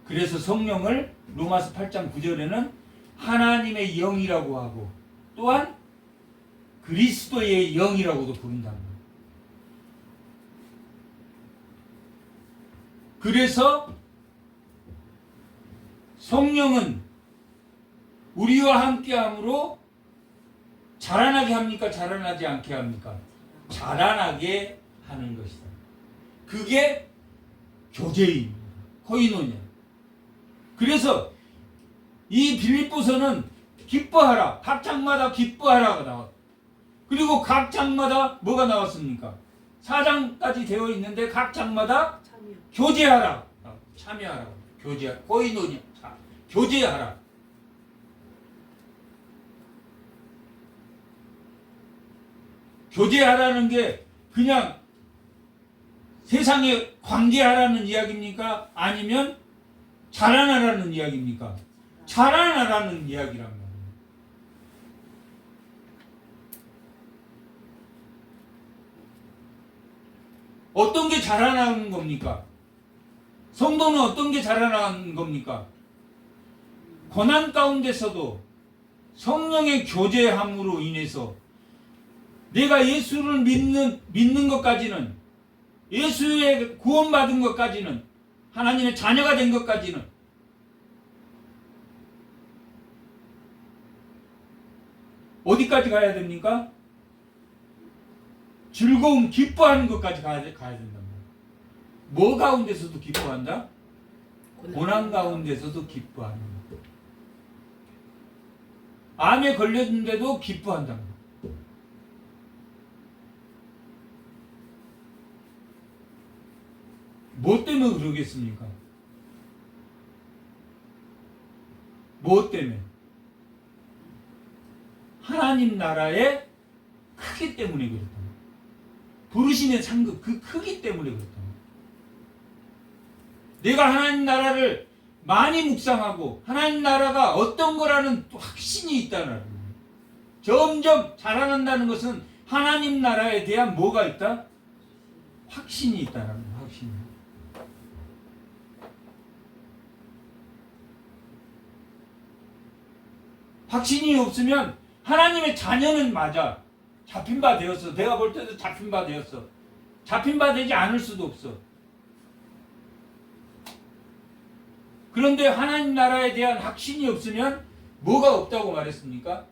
그래서 성령을 로마서 8장 9절에는 하나님의 영이라고 하고 또한 그리스도의 영이라고도 부른다. 그래서 성령은 우리와 함께함으로 자라나게 합니까? 자라나지 않게 합니까? 자라나게 하는 것이다. 그게 교제입니다. 코이노냐. 그래서 이 빌립보서는 기뻐하라. 각 장마다 기뻐하라가 나왔다. 그리고 각 장마다 뭐가 나왔습니까? 4장까지 되어 있는데 각 장마다 교제하라. 참여하라. 교제하라. 코이노냐. 교제하라. 교제하라는 게 그냥 세상에 관계하라는 이야기입니까? 아니면 자라나라는 이야기입니까? 자라나라는 이야기란 말이에요. 어떤 게 자라나는 겁니까? 성도는 어떤 게 자라나는 겁니까? 고난 가운데서도 성령의 교제함으로 인해서 내가 예수를 믿는 것까지는, 예수의 구원받은 것까지는, 하나님의 자녀가 된 것까지는 어디까지 가야 됩니까? 즐거움, 기뻐하는 것까지 가야 된단 말이에요. 뭐 가운데서도 기뻐한다? 고난 가운데서도 기뻐하는 것. 암에 걸렸는데도 기뻐한다. 뭐 때문에 그러겠습니까? 뭐 때문에? 하나님 나라의 크기 때문에 그렇다. 부르심의 상급, 그 크기 때문에 그렇다. 내가 하나님 나라를 많이 묵상하고 하나님 나라가 어떤 거라는 확신이 있다는 거예요. 점점 자라난다는 것은 하나님 나라에 대한 뭐가 있다? 확신이 있다는 거예요. 확신이. 확신이 없으면 하나님의 자녀는 맞아. 잡힌 바 되었어. 내가 볼 때도 잡힌 바 되었어. 잡힌 바 되지 않을 수도 없어. 그런데 하나님 나라에 대한 확신이 없으면 뭐가 없다고 말했습니까?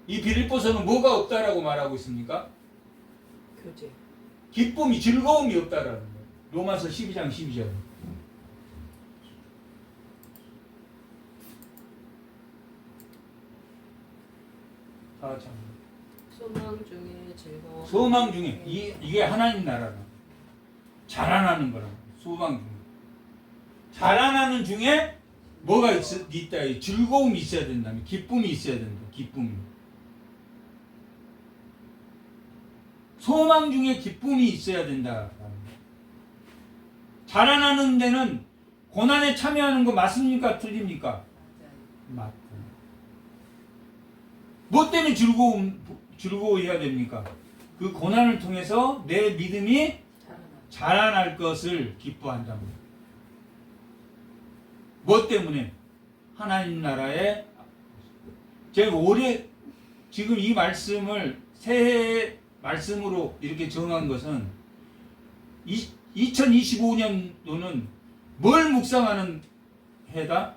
이 빌립보서는 뭐가 없다라고 말하고 있습니까? 교제. 기쁨이, 즐거움이 없다라는 거예요. 로마서 12장 12절. 소망 중에 즐거움. 소망 중에 이게 하나님 나라라. 자라나는 거라. 소망 중에. 자라나는 중에 뭐가 있다. 즐거움이 있어야 된다면, 기쁨이 있어야 된다. 기쁨이. 소망 중에 기쁨이 있어야 된다. 자라나는 데는 고난에 참여하는 거 맞습니까? 틀립니까? 맞다. 뭐 때문에 즐거워해야 됩니까? 그 고난을 통해서 내 믿음이 자라날 것을 기뻐한답니다. 뭐 때문에? 하나님 나라에. 제가 올해 지금 이 말씀을 새해 말씀으로 이렇게 정한 것은 2025년도는 뭘 묵상하는 해다?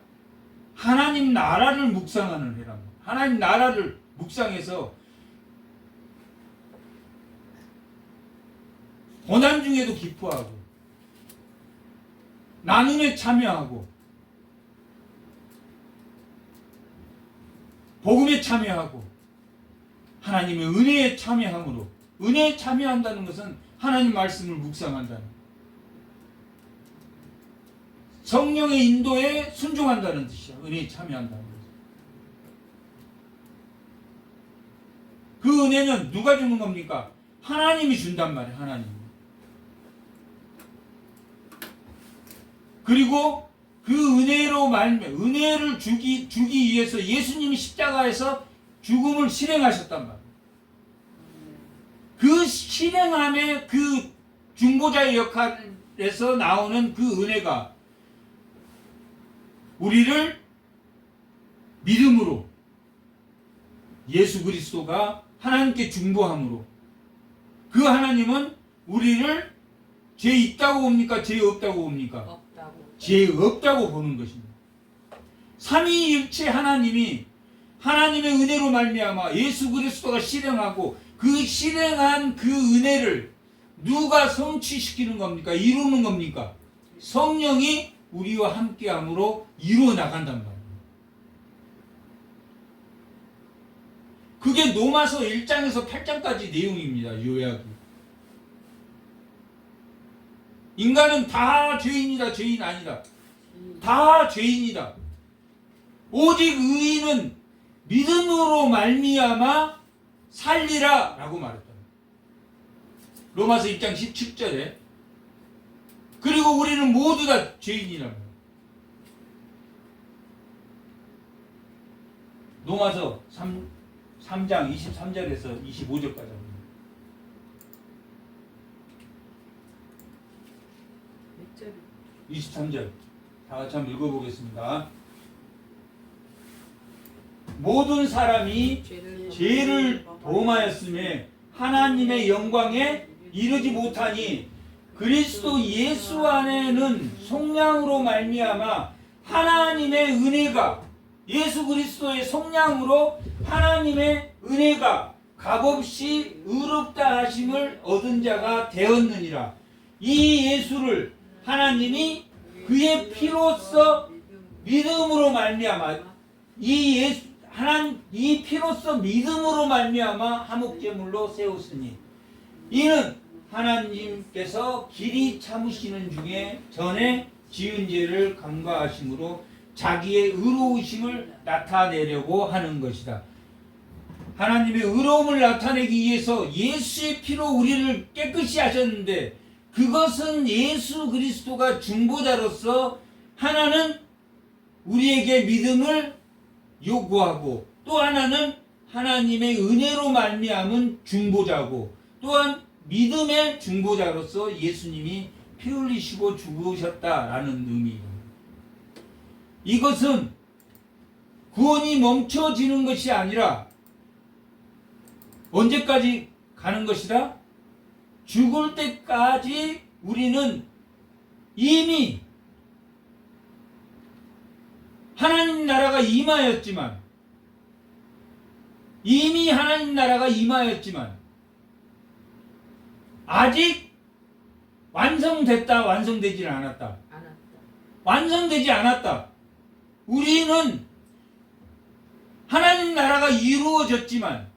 하나님 나라를 묵상하는 해랍니다. 하나님 나라를 묵상해서 고난 중에도 기뻐하고 나눔에 참여하고 복음에 참여하고 하나님의 은혜에 참여함으로, 은혜에 참여한다는 것은 하나님 말씀을 묵상한다는, 성령의 인도에 순종한다는 뜻이야. 은혜에 참여한다는 거죠. 그 은혜는 누가 주는 겁니까? 하나님이 준단 말이에요. 하나님. 그리고 그 은혜로 은혜를 주기 위해서 예수님이 십자가에서 죽음을 실행하셨단 말이에요. 그 실행함의 그 중보자의 역할에서 나오는 그 은혜가 우리를 믿음으로 예수 그리스도가 하나님께 중보함으로, 그 하나님은 우리를 죄 있다고 봅니까? 죄 없다고 봅니까? 없다고. 죄 없다고 보는 것입니다. 삼위일체 하나님이 하나님의 은혜로 말미암아 예수 그리스도가 실행하고 그 실행한 그 은혜를 누가 성취시키는 겁니까? 이루는 겁니까? 성령이 우리와 함께함으로 이루어 나간단 말이에요. 그게 로마서 1장에서 8장까지 내용입니다. 요약이. 인간은 다 죄인이다. 죄인 아니다. 다 죄인이다. 오직 의인은 믿음으로 말미암아 살리라 라고 말했다. 로마서 1장 17절에. 그리고 우리는 모두 다 죄인이라고. 로마서 3장 23절에서 25절까지 합니다. 몇 절이? 23절 다 같이 한번 읽어보겠습니다. 모든 사람이 죄를 범하였음에 하나님의 영광에 이르지 못하니 그리스도 예수 안에는 속량으로 말미암아 하나님의 은혜가 예수 그리스도의 속량으로 하나님의 은혜가 값없이 의롭다 하심을 얻은 자가 되었느니라. 이 예수를 하나님이 그의 피로써 믿음으로 말미암아 이 피로써 믿음으로 말미암아 화목제물로 세웠으니 이는 하나님께서 길이 참으시는 중에 전에 지은 죄를 간과하심으로 자기의 의로우심을 나타내려고 하는 것이다. 하나님의 의로움을 나타내기 위해서 예수의 피로 우리를 깨끗이 하셨는데 그것은 예수 그리스도가 중보자로서 하나는 우리에게 믿음을 요구하고 또 하나는 하나님의 은혜로 말미암은 중보자고 또한 믿음의 중보자로서 예수님이 피 흘리시고 죽으셨다라는 의미입니다. 이것은 구원이 멈춰지는 것이 아니라 언제까지 가는 것이다? 죽을 때까지 우리는 이미 하나님 나라가 임하였지만 아직 완성되지 않았다. 완성되지 않았다. 우리는 하나님 나라가 이루어졌지만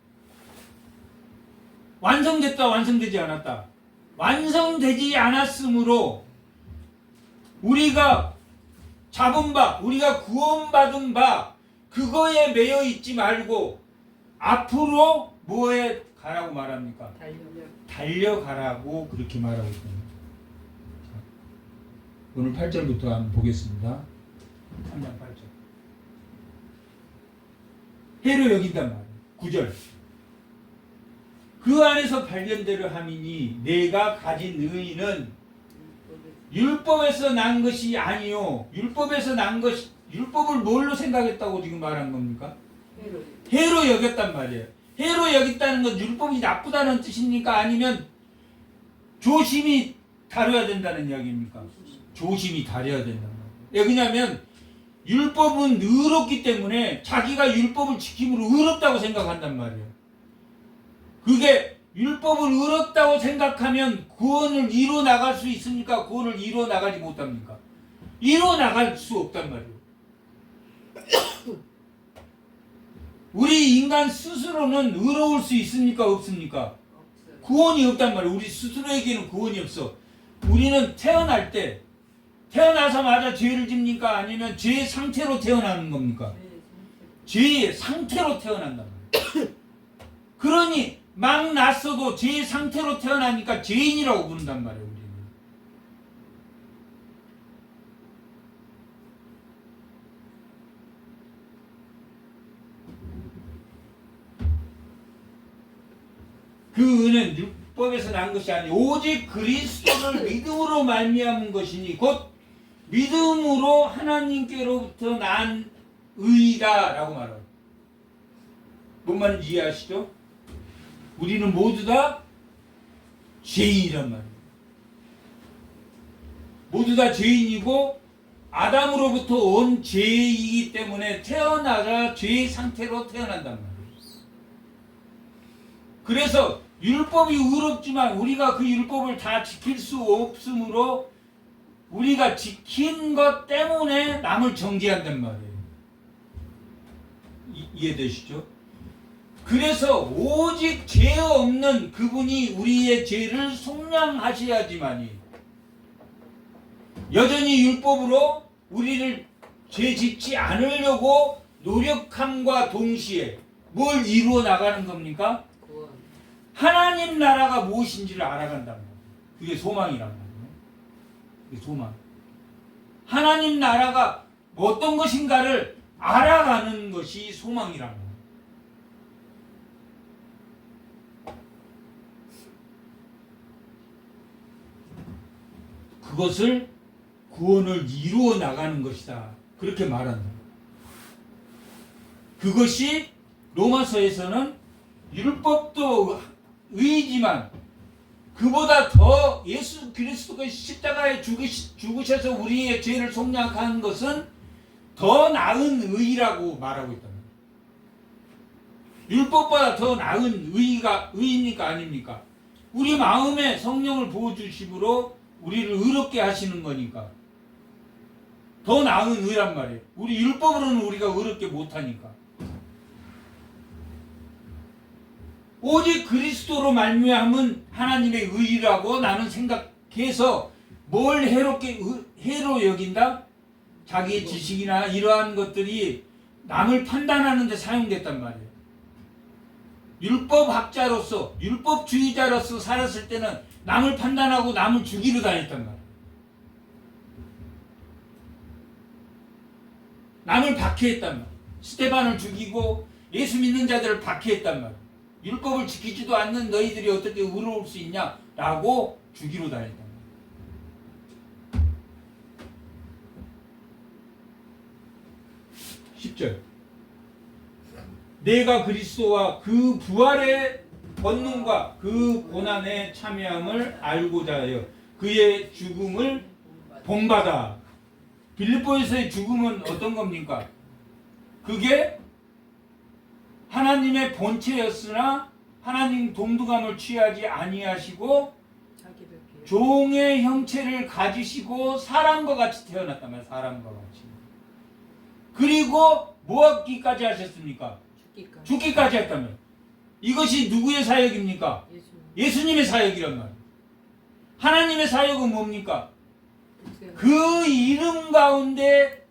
완성되지 않았다. 완성되지 않았으므로 우리가 잡은 바, 우리가 구원받은 바 그거에 매여 있지 말고 앞으로 뭐에 가라고 말합니까? 달려가라고 그렇게 말하고 있습니다. 오늘 8절부터 한번 보겠습니다. 3장 8절. 해로 여긴단 말이에요. 9절. 그 안에서 발견되려 함이니 내가 가진 의의는 율법에서 난 것이 아니요. 율법을 뭘로 생각했다고 지금 말한 겁니까? 해로 여겼단 말이에요. 해로 여겼다는 건 율법이 나쁘다는 뜻입니까? 아니면 조심히 다뤄야 된다는 이야기입니까? 조심히 다뤄야 된다는 거예요. 왜냐하면 율법은 의롭기 때문에 자기가 율법을 지킴으로 의롭다고 생각한단 말이에요. 그게 율법을 의롭다고 생각하면 구원을 이루어 나갈 수 있습니까? 구원을 이루어 나가지 못합니까? 이루어 나갈 수 없단 말이에요. 우리 인간 스스로는 의로울 수 있습니까? 없습니까? 구원이 없단 말이에요. 우리 스스로에게는 구원이 없어. 우리는 태어나자마자 죄를 집니까? 아니면 죄의 상태로 태어나는 겁니까? 죄의 상태로 태어난단 말이에요. 그러니 막 났어도 죄의 상태로 태어나니까 죄인이라고 부른단 말이에요. 우리는. 그 은혜는 율법에서 난 것이 아니 오직 그리스도를 믿음으로 말미암은 것이니 곧 믿음으로 하나님께로부터 난 의다라고 말합니다. 뭔 말인지 이해하시죠? 우리는 모두 다 죄인이란 말이에요. 모두 다 죄인이고 아담으로부터 온 죄이기 때문에 태어나자 죄의 상태로 태어난단 말이에요. 그래서 율법이 의롭지만 우리가 그 율법을 다 지킬 수 없으므로 우리가 지킨 것 때문에 남을 정죄한단 말이에요. 이해되시죠? 그래서 오직 죄 없는 그분이 우리의 죄를 속량하셔야지만이 여전히 율법으로 우리를 죄 짓지 않으려고 노력함과 동시에 뭘 이루어 나가는 겁니까? 하나님 나라가 무엇인지를 알아간단 말이에요. 그게 소망이란 말이에요. 그게 소망. 하나님 나라가 어떤 것인가를 알아가는 것이 소망이란 말이에요. 그것을 구원을 이루어 나가는 것이다. 그렇게 말한다. 그것이 로마서에서는 율법도 의지만 그보다 더 예수 그리스도가 십자가에 죽으셔서 우리의 죄를 속량한 것은 더 나은 의라고 말하고 있다. 율법보다 더 나은 의입니까 아닙니까? 우리 마음에 성령을 부어주심으로 우리를 의롭게 하시는 거니까 더 나은 의란 말이에요. 우리 율법으로는 우리가 의롭게 못하니까. 오직 그리스도로 말미암은 하나님의 의라고 나는 생각해서 뭘 해로 여긴다? 자기의 지식이나 이러한 것들이 남을 판단하는 데 사용됐단 말이에요. 율법학자로서 율법주의자로서 살았을 때는 남을 판단하고 남을 죽이러 다녔단 말이에요. 남을 박해했단 말이에요. 스테반을 죽이고 예수 믿는 자들을 박해했단 말이에요. 율법을 지키지도 않는 너희들이 어떻게 의로울 수 있냐라고 죽이러 다녔단 말이에요. 10절 내가 그리스도와 그 부활의 권능과 그 고난의 참여함을 알고자 하여 그의 죽음을 본받아. 빌립보에서의 죽음은 어떤 겁니까? 그게 하나님의 본체였으나 하나님 동등함을 취하지 아니하시고 종의 형체를 가지시고 사람과 같이 태어났단 말이에요. 사람과 같이. 그리고 뭐 하기까지 하셨습니까? 죽기까지 했다면 이것이 누구의 사역입니까? 예수님의 사역이란 말이에요. 하나님의 사역은 뭡니까? 그 이름 가운데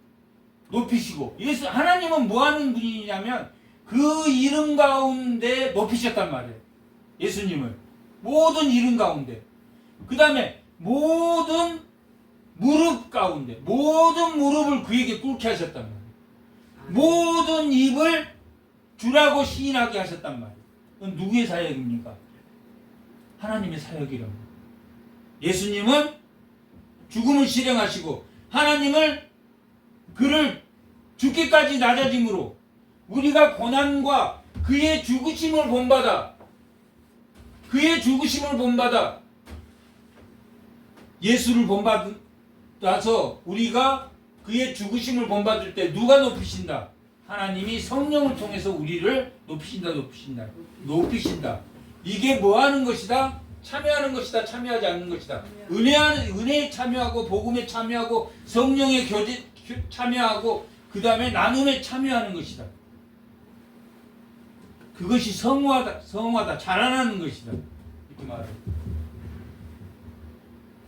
높이시고 하나님은 뭐 하는 분이냐면 그 이름 가운데 높이셨단 말이에요. 예수님을 모든 이름 가운데 그 다음에 모든 무릎 가운데 모든 무릎을 그에게 꿇게 하셨단 말이에요. 모든 입을 주라고 시인하게 하셨단 말이에요. 그건 누구의 사역입니까? 하나님의 사역이란 말이에요. 예수님은 죽음을 실행하시고 하나님을 그를 죽기까지 낮아짐으로 우리가 고난과 그의 죽으심을 본받아 예수를 본받아서 우리가 그의 죽으심을 본받을 때 누가 높이신다? 하나님이 성령을 통해서 우리를 높이신다. 이게 뭐 하는 것이다? 참여하는 것이다. 참여하지 않는 것이다. 은혜에 참여하고 복음에 참여하고 성령의 교제 참여하고 그 다음에 나눔에 참여하는 것이다. 그것이 성화다. 자라나는 것이다. 이렇게 말해요.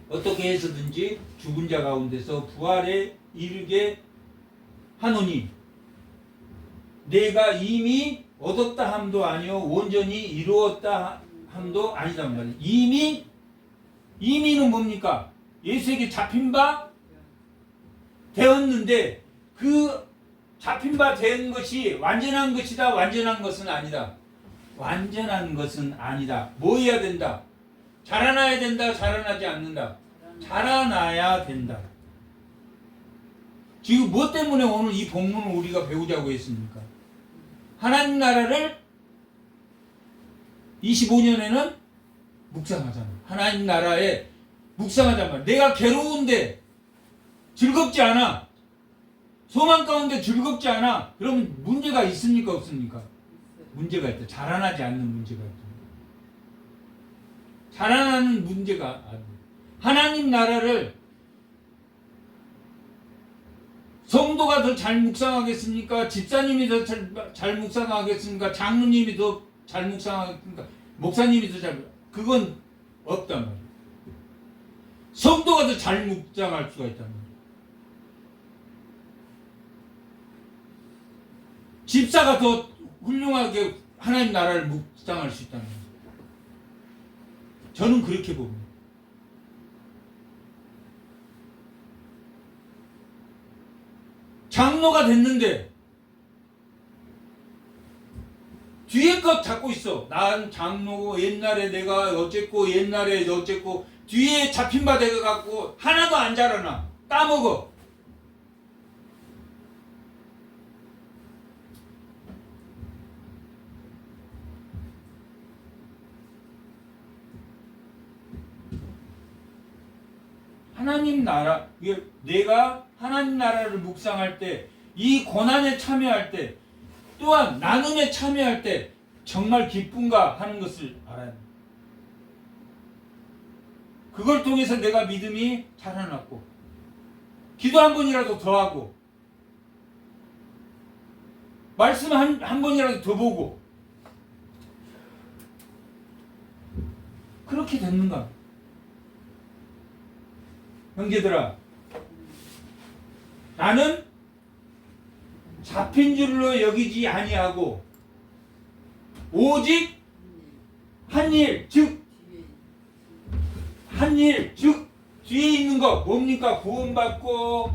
어떻게 해서든지 죽은 자 가운데서 부활에 이르게 하노니 내가 이미 얻었다 함도 아니요 온전히 이루었다 함도 아니단 말이에요. 이미는 뭡니까? 예수에게 잡힌 바 되었는데 그 잡힌 바 된 것이 완전한 것이다. 완전한 것은 아니다. 완전한 것은 아니다. 뭐 해야 된다? 자라나야 된다. 자라나지 않는다. 자라나야 된다. 지금 뭐 때문에 오늘 이 본문을 우리가 배우자고 했습니까? 하나님 나라를 25년에는 묵상하잖아. 하나님 나라에 묵상하단 말이야. 내가 괴로운데 즐겁지 않아. 소망 가운데 즐겁지 않아. 그러면 문제가 있습니까? 없습니까? 문제가 있다. 자라나지 않는 문제가 있다. 자라나는 문제가 아니야. 하나님 나라를 성도가 더 잘 묵상하겠습니까? 집사님이 더 잘 묵상하겠습니까? 장로님이 더 잘 묵상하겠습니까? 목사님이 더 잘 그건 없단 말이에요. 성도가 더 잘 묵상할 수가 있단 말이에요. 집사가 더 훌륭하게 하나님 나라를 묵상할 수 있다는 거예요. 저는 그렇게 봅니다. 장로가 됐는데 뒤에 것 잡고 있어. 난 장로고 옛날에 내가 어쨌고 옛날에 어쨌고 뒤에 잡힌 바 돼갖고 하나도 안 자라나. 따먹어. 하나님 나라, 내가 하나님 나라를 묵상할 때, 이 고난에 참여할 때, 또한 나눔에 참여할 때 정말 기쁜가 하는 것을 알아야 돼. 그걸 통해서 내가 믿음이 자라났고, 기도 한 번이라도 더 하고, 말씀 한 번이라도 더 보고, 그렇게 됐는가? 형제들아, 나는 잡힌 줄로 여기지 아니하고 오직 한 일, 즉 뒤에 있는 거 뭡니까? 구원받고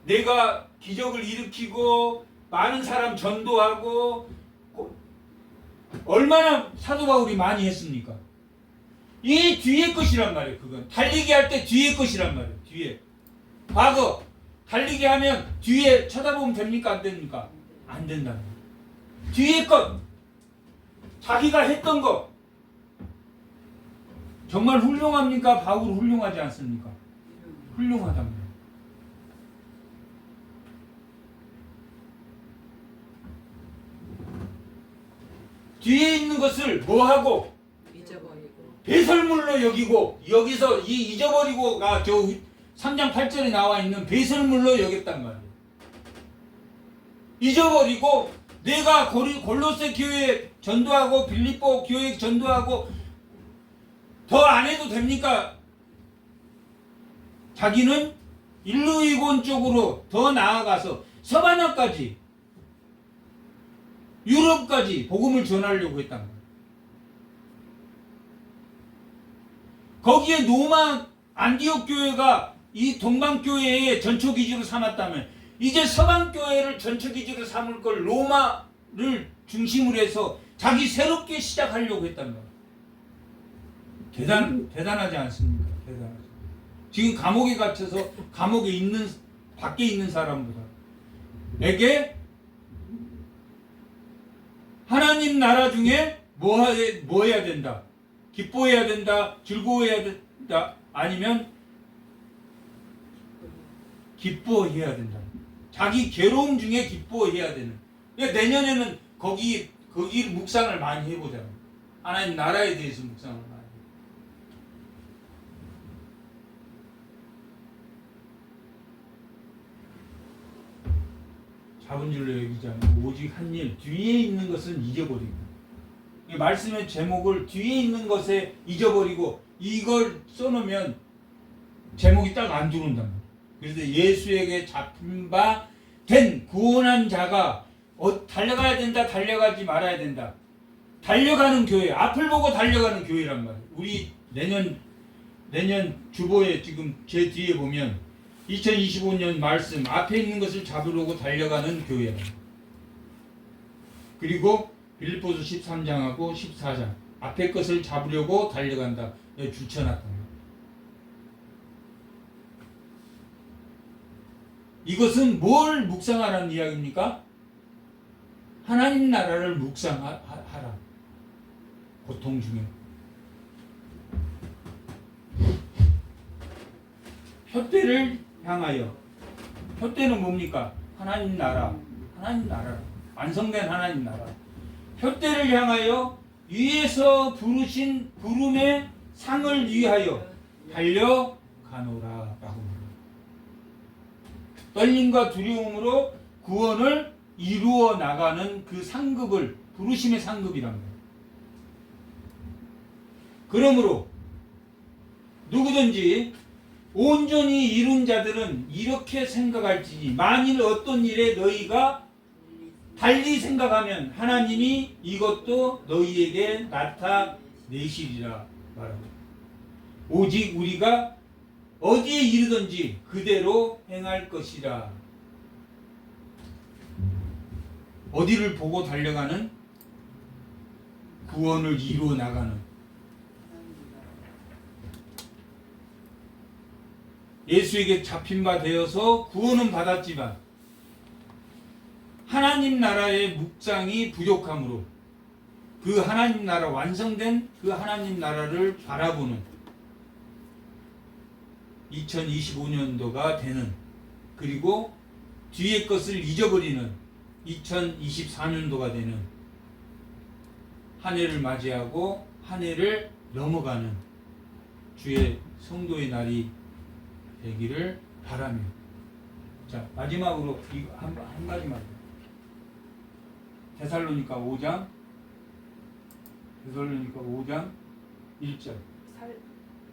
내가 기적을 일으키고 많은 사람 전도하고 얼마나 사도 바울이 많이 했습니까? 이 뒤에 것이란 말이에요. 그건 달리기 할 때 뒤에 것이란 말이에요. 뒤에 과거 달리기 하면 뒤에 쳐다보면 됩니까? 안 됩니까? 안 된다. 뒤에 것 자기가 했던 거 정말 훌륭합니까? 바울 훌륭하지 않습니까? 훌륭하답니다. 뒤에 있는 것을 뭐하고? 잊어버리고 배설물로 여기고, 여기서 이 잊어버리고가 저 3장 8절에 나와 있는 배설물로 여겼단 말이에요. 잊어버리고 내가 골로새 교회 전도하고 빌립보 교회 전도하고 더 안 해도 됩니까? 자기는 일루이곤 쪽으로 더 나아가서 서바나까지 유럽까지 복음을 전하려고 했단 말이에요. 거기에 로마 안디옥 교회가 이 동방교회의 전초기지로 삼았다면 이제 서방교회를 전초기지로 삼을 걸 로마를 중심으로 해서 자기 새롭게 시작하려고 했단 말이에요. 대단하지 않습니까? 대단하죠. 지금 감옥에 갇혀서 감옥에 있는 밖에 있는 사람보다 내게 하나님 나라 중에 뭐 해야 된다? 기뻐해야 된다? 즐거워해야 된다? 아니면 기뻐해야 된다. 자기 괴로움 중에 기뻐해야 되는. 그러니까 내년에는 거기 묵상을 많이 해보자. 하나님 나라에 대해서 묵상을 많이. 잡은 줄로 여기지 않고 오직 한 일, 뒤에 있는 것은 잊어버리고. 말씀의 제목을 뒤에 있는 것에 잊어버리고 이걸 써놓으면 제목이 딱 안 들어온단 말이에요. 그래서 예수에게 잡힌 바 된 구원한 자가 달려가야 된다, 달려가지 말아야 된다. 달려가는 교회, 앞을 보고 달려가는 교회란 말이에요. 우리 내년 주보에 지금 제 뒤에 보면 2025년 말씀 앞에 있는 것을 잡으려고 달려가는 교회. 그리고 빌립보서 13장하고 14장 앞에 것을 잡으려고 달려간다. 여기 줄쳐놨다. 이것은 뭘 묵상하라는 이야기입니까? 하나님 나라를 묵상하라. 고통 중에. 표대를 향하여. 표대는 뭡니까? 하나님 나라. 하나님 나라. 완성된 하나님 나라. 표대를 향하여 위에서 부르신 부름의 상을 위하여 달려가노라. 라고. 떨림과 두려움으로 구원을 이루어 나가는 그 상급을 부르심의 상급이란 거예요. 그러므로 누구든지 온전히 이룬 자들은 이렇게 생각할지니 만일 어떤 일에 너희가 달리 생각하면 하나님이 이것도 너희에게 내실이라 말하고 오직 우리가 어디에 이르든지 그대로 행할 것이라. 어디를 보고 달려가는? 구원을 이루어 나가는. 예수에게 잡힌 바 되어서 구원은 받았지만 하나님 나라의 묵상이 부족함으로 그 하나님 나라 완성된 그 하나님 나라를 바라보는 2025년도가 되는, 그리고 뒤의 것을 잊어버리는 2024년도가 되는 한 해를 맞이하고 한 해를 넘어가는 주의 성도의 날이 되기를 바라며. 자, 마지막으로 이거 한 가지만. 데살로니가 5장 1절. 살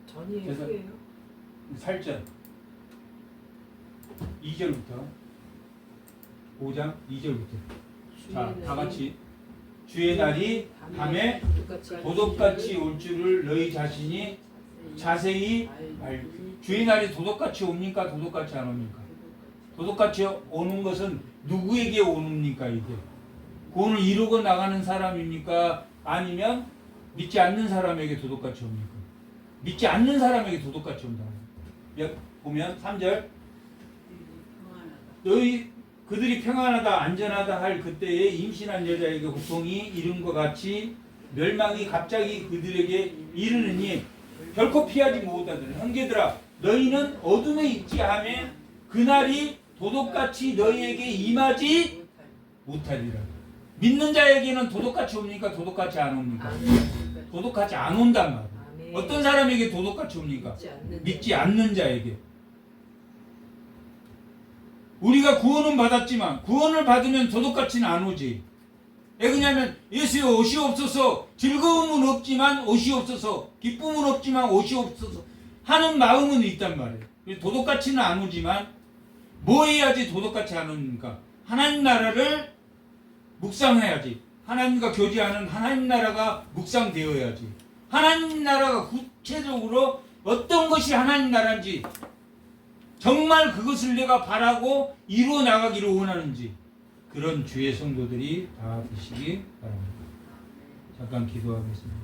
전이에요, 그래서- 후예요? 살전 2절부터 5장 2절부터. 자, 다 같이. 주의 날이 밤에 도둑같이 올 줄을 너희 자신이 자세히 주의 날이 도둑같이 옵니까? 도둑같이 안 옵니까? 도둑같이 오는 것은 누구에게 옵니까? 이게 구원을 이루고 나가는 사람입니까? 아니면 믿지 않는 사람에게 도둑같이 옵니까? 믿지 않는 사람에게 도둑같이 온다. 보면 3절 너희 그들이 평안하다 안전하다 할 그때에 임신한 여자에게 고통이 이른 것 같이 멸망이 갑자기 그들에게 이르느니 결코 피하지 못하더라. 형제들아 너희는 어둠에 있지 하며 그날이 도둑같이 너희에게 임하지 못하리라. 믿는 자에게는 도둑같이 옵니까? 도둑같이 안 옵니까? 도둑같이 안 온단 말이야. 어떤 사람에게 도둑같이 옵니까? 믿지 않는 자에게. 우리가 구원은 받았지만 구원을 받으면 도둑같이는 안 오지. 왜 그러냐면 예수의 옷이 없어서 즐거움은 없지만 옷이 없어서 기쁨은 없지만 옷이 없어서 하는 마음은 있단 말이에요. 도둑같이는 안 오지만 뭐 해야지 도둑같이 안 옵니까? 하나님 나라를 묵상해야지. 하나님과 교제하는 하나님 나라가 묵상되어야지. 하나님 나라가 구체적으로 어떤 것이 하나님 나라인지 정말 그것을 내가 바라고 이루어 나가기를 원하는지 그런 주의 성도들이 다 되시기 바랍니다. 잠깐 기도하겠습니다.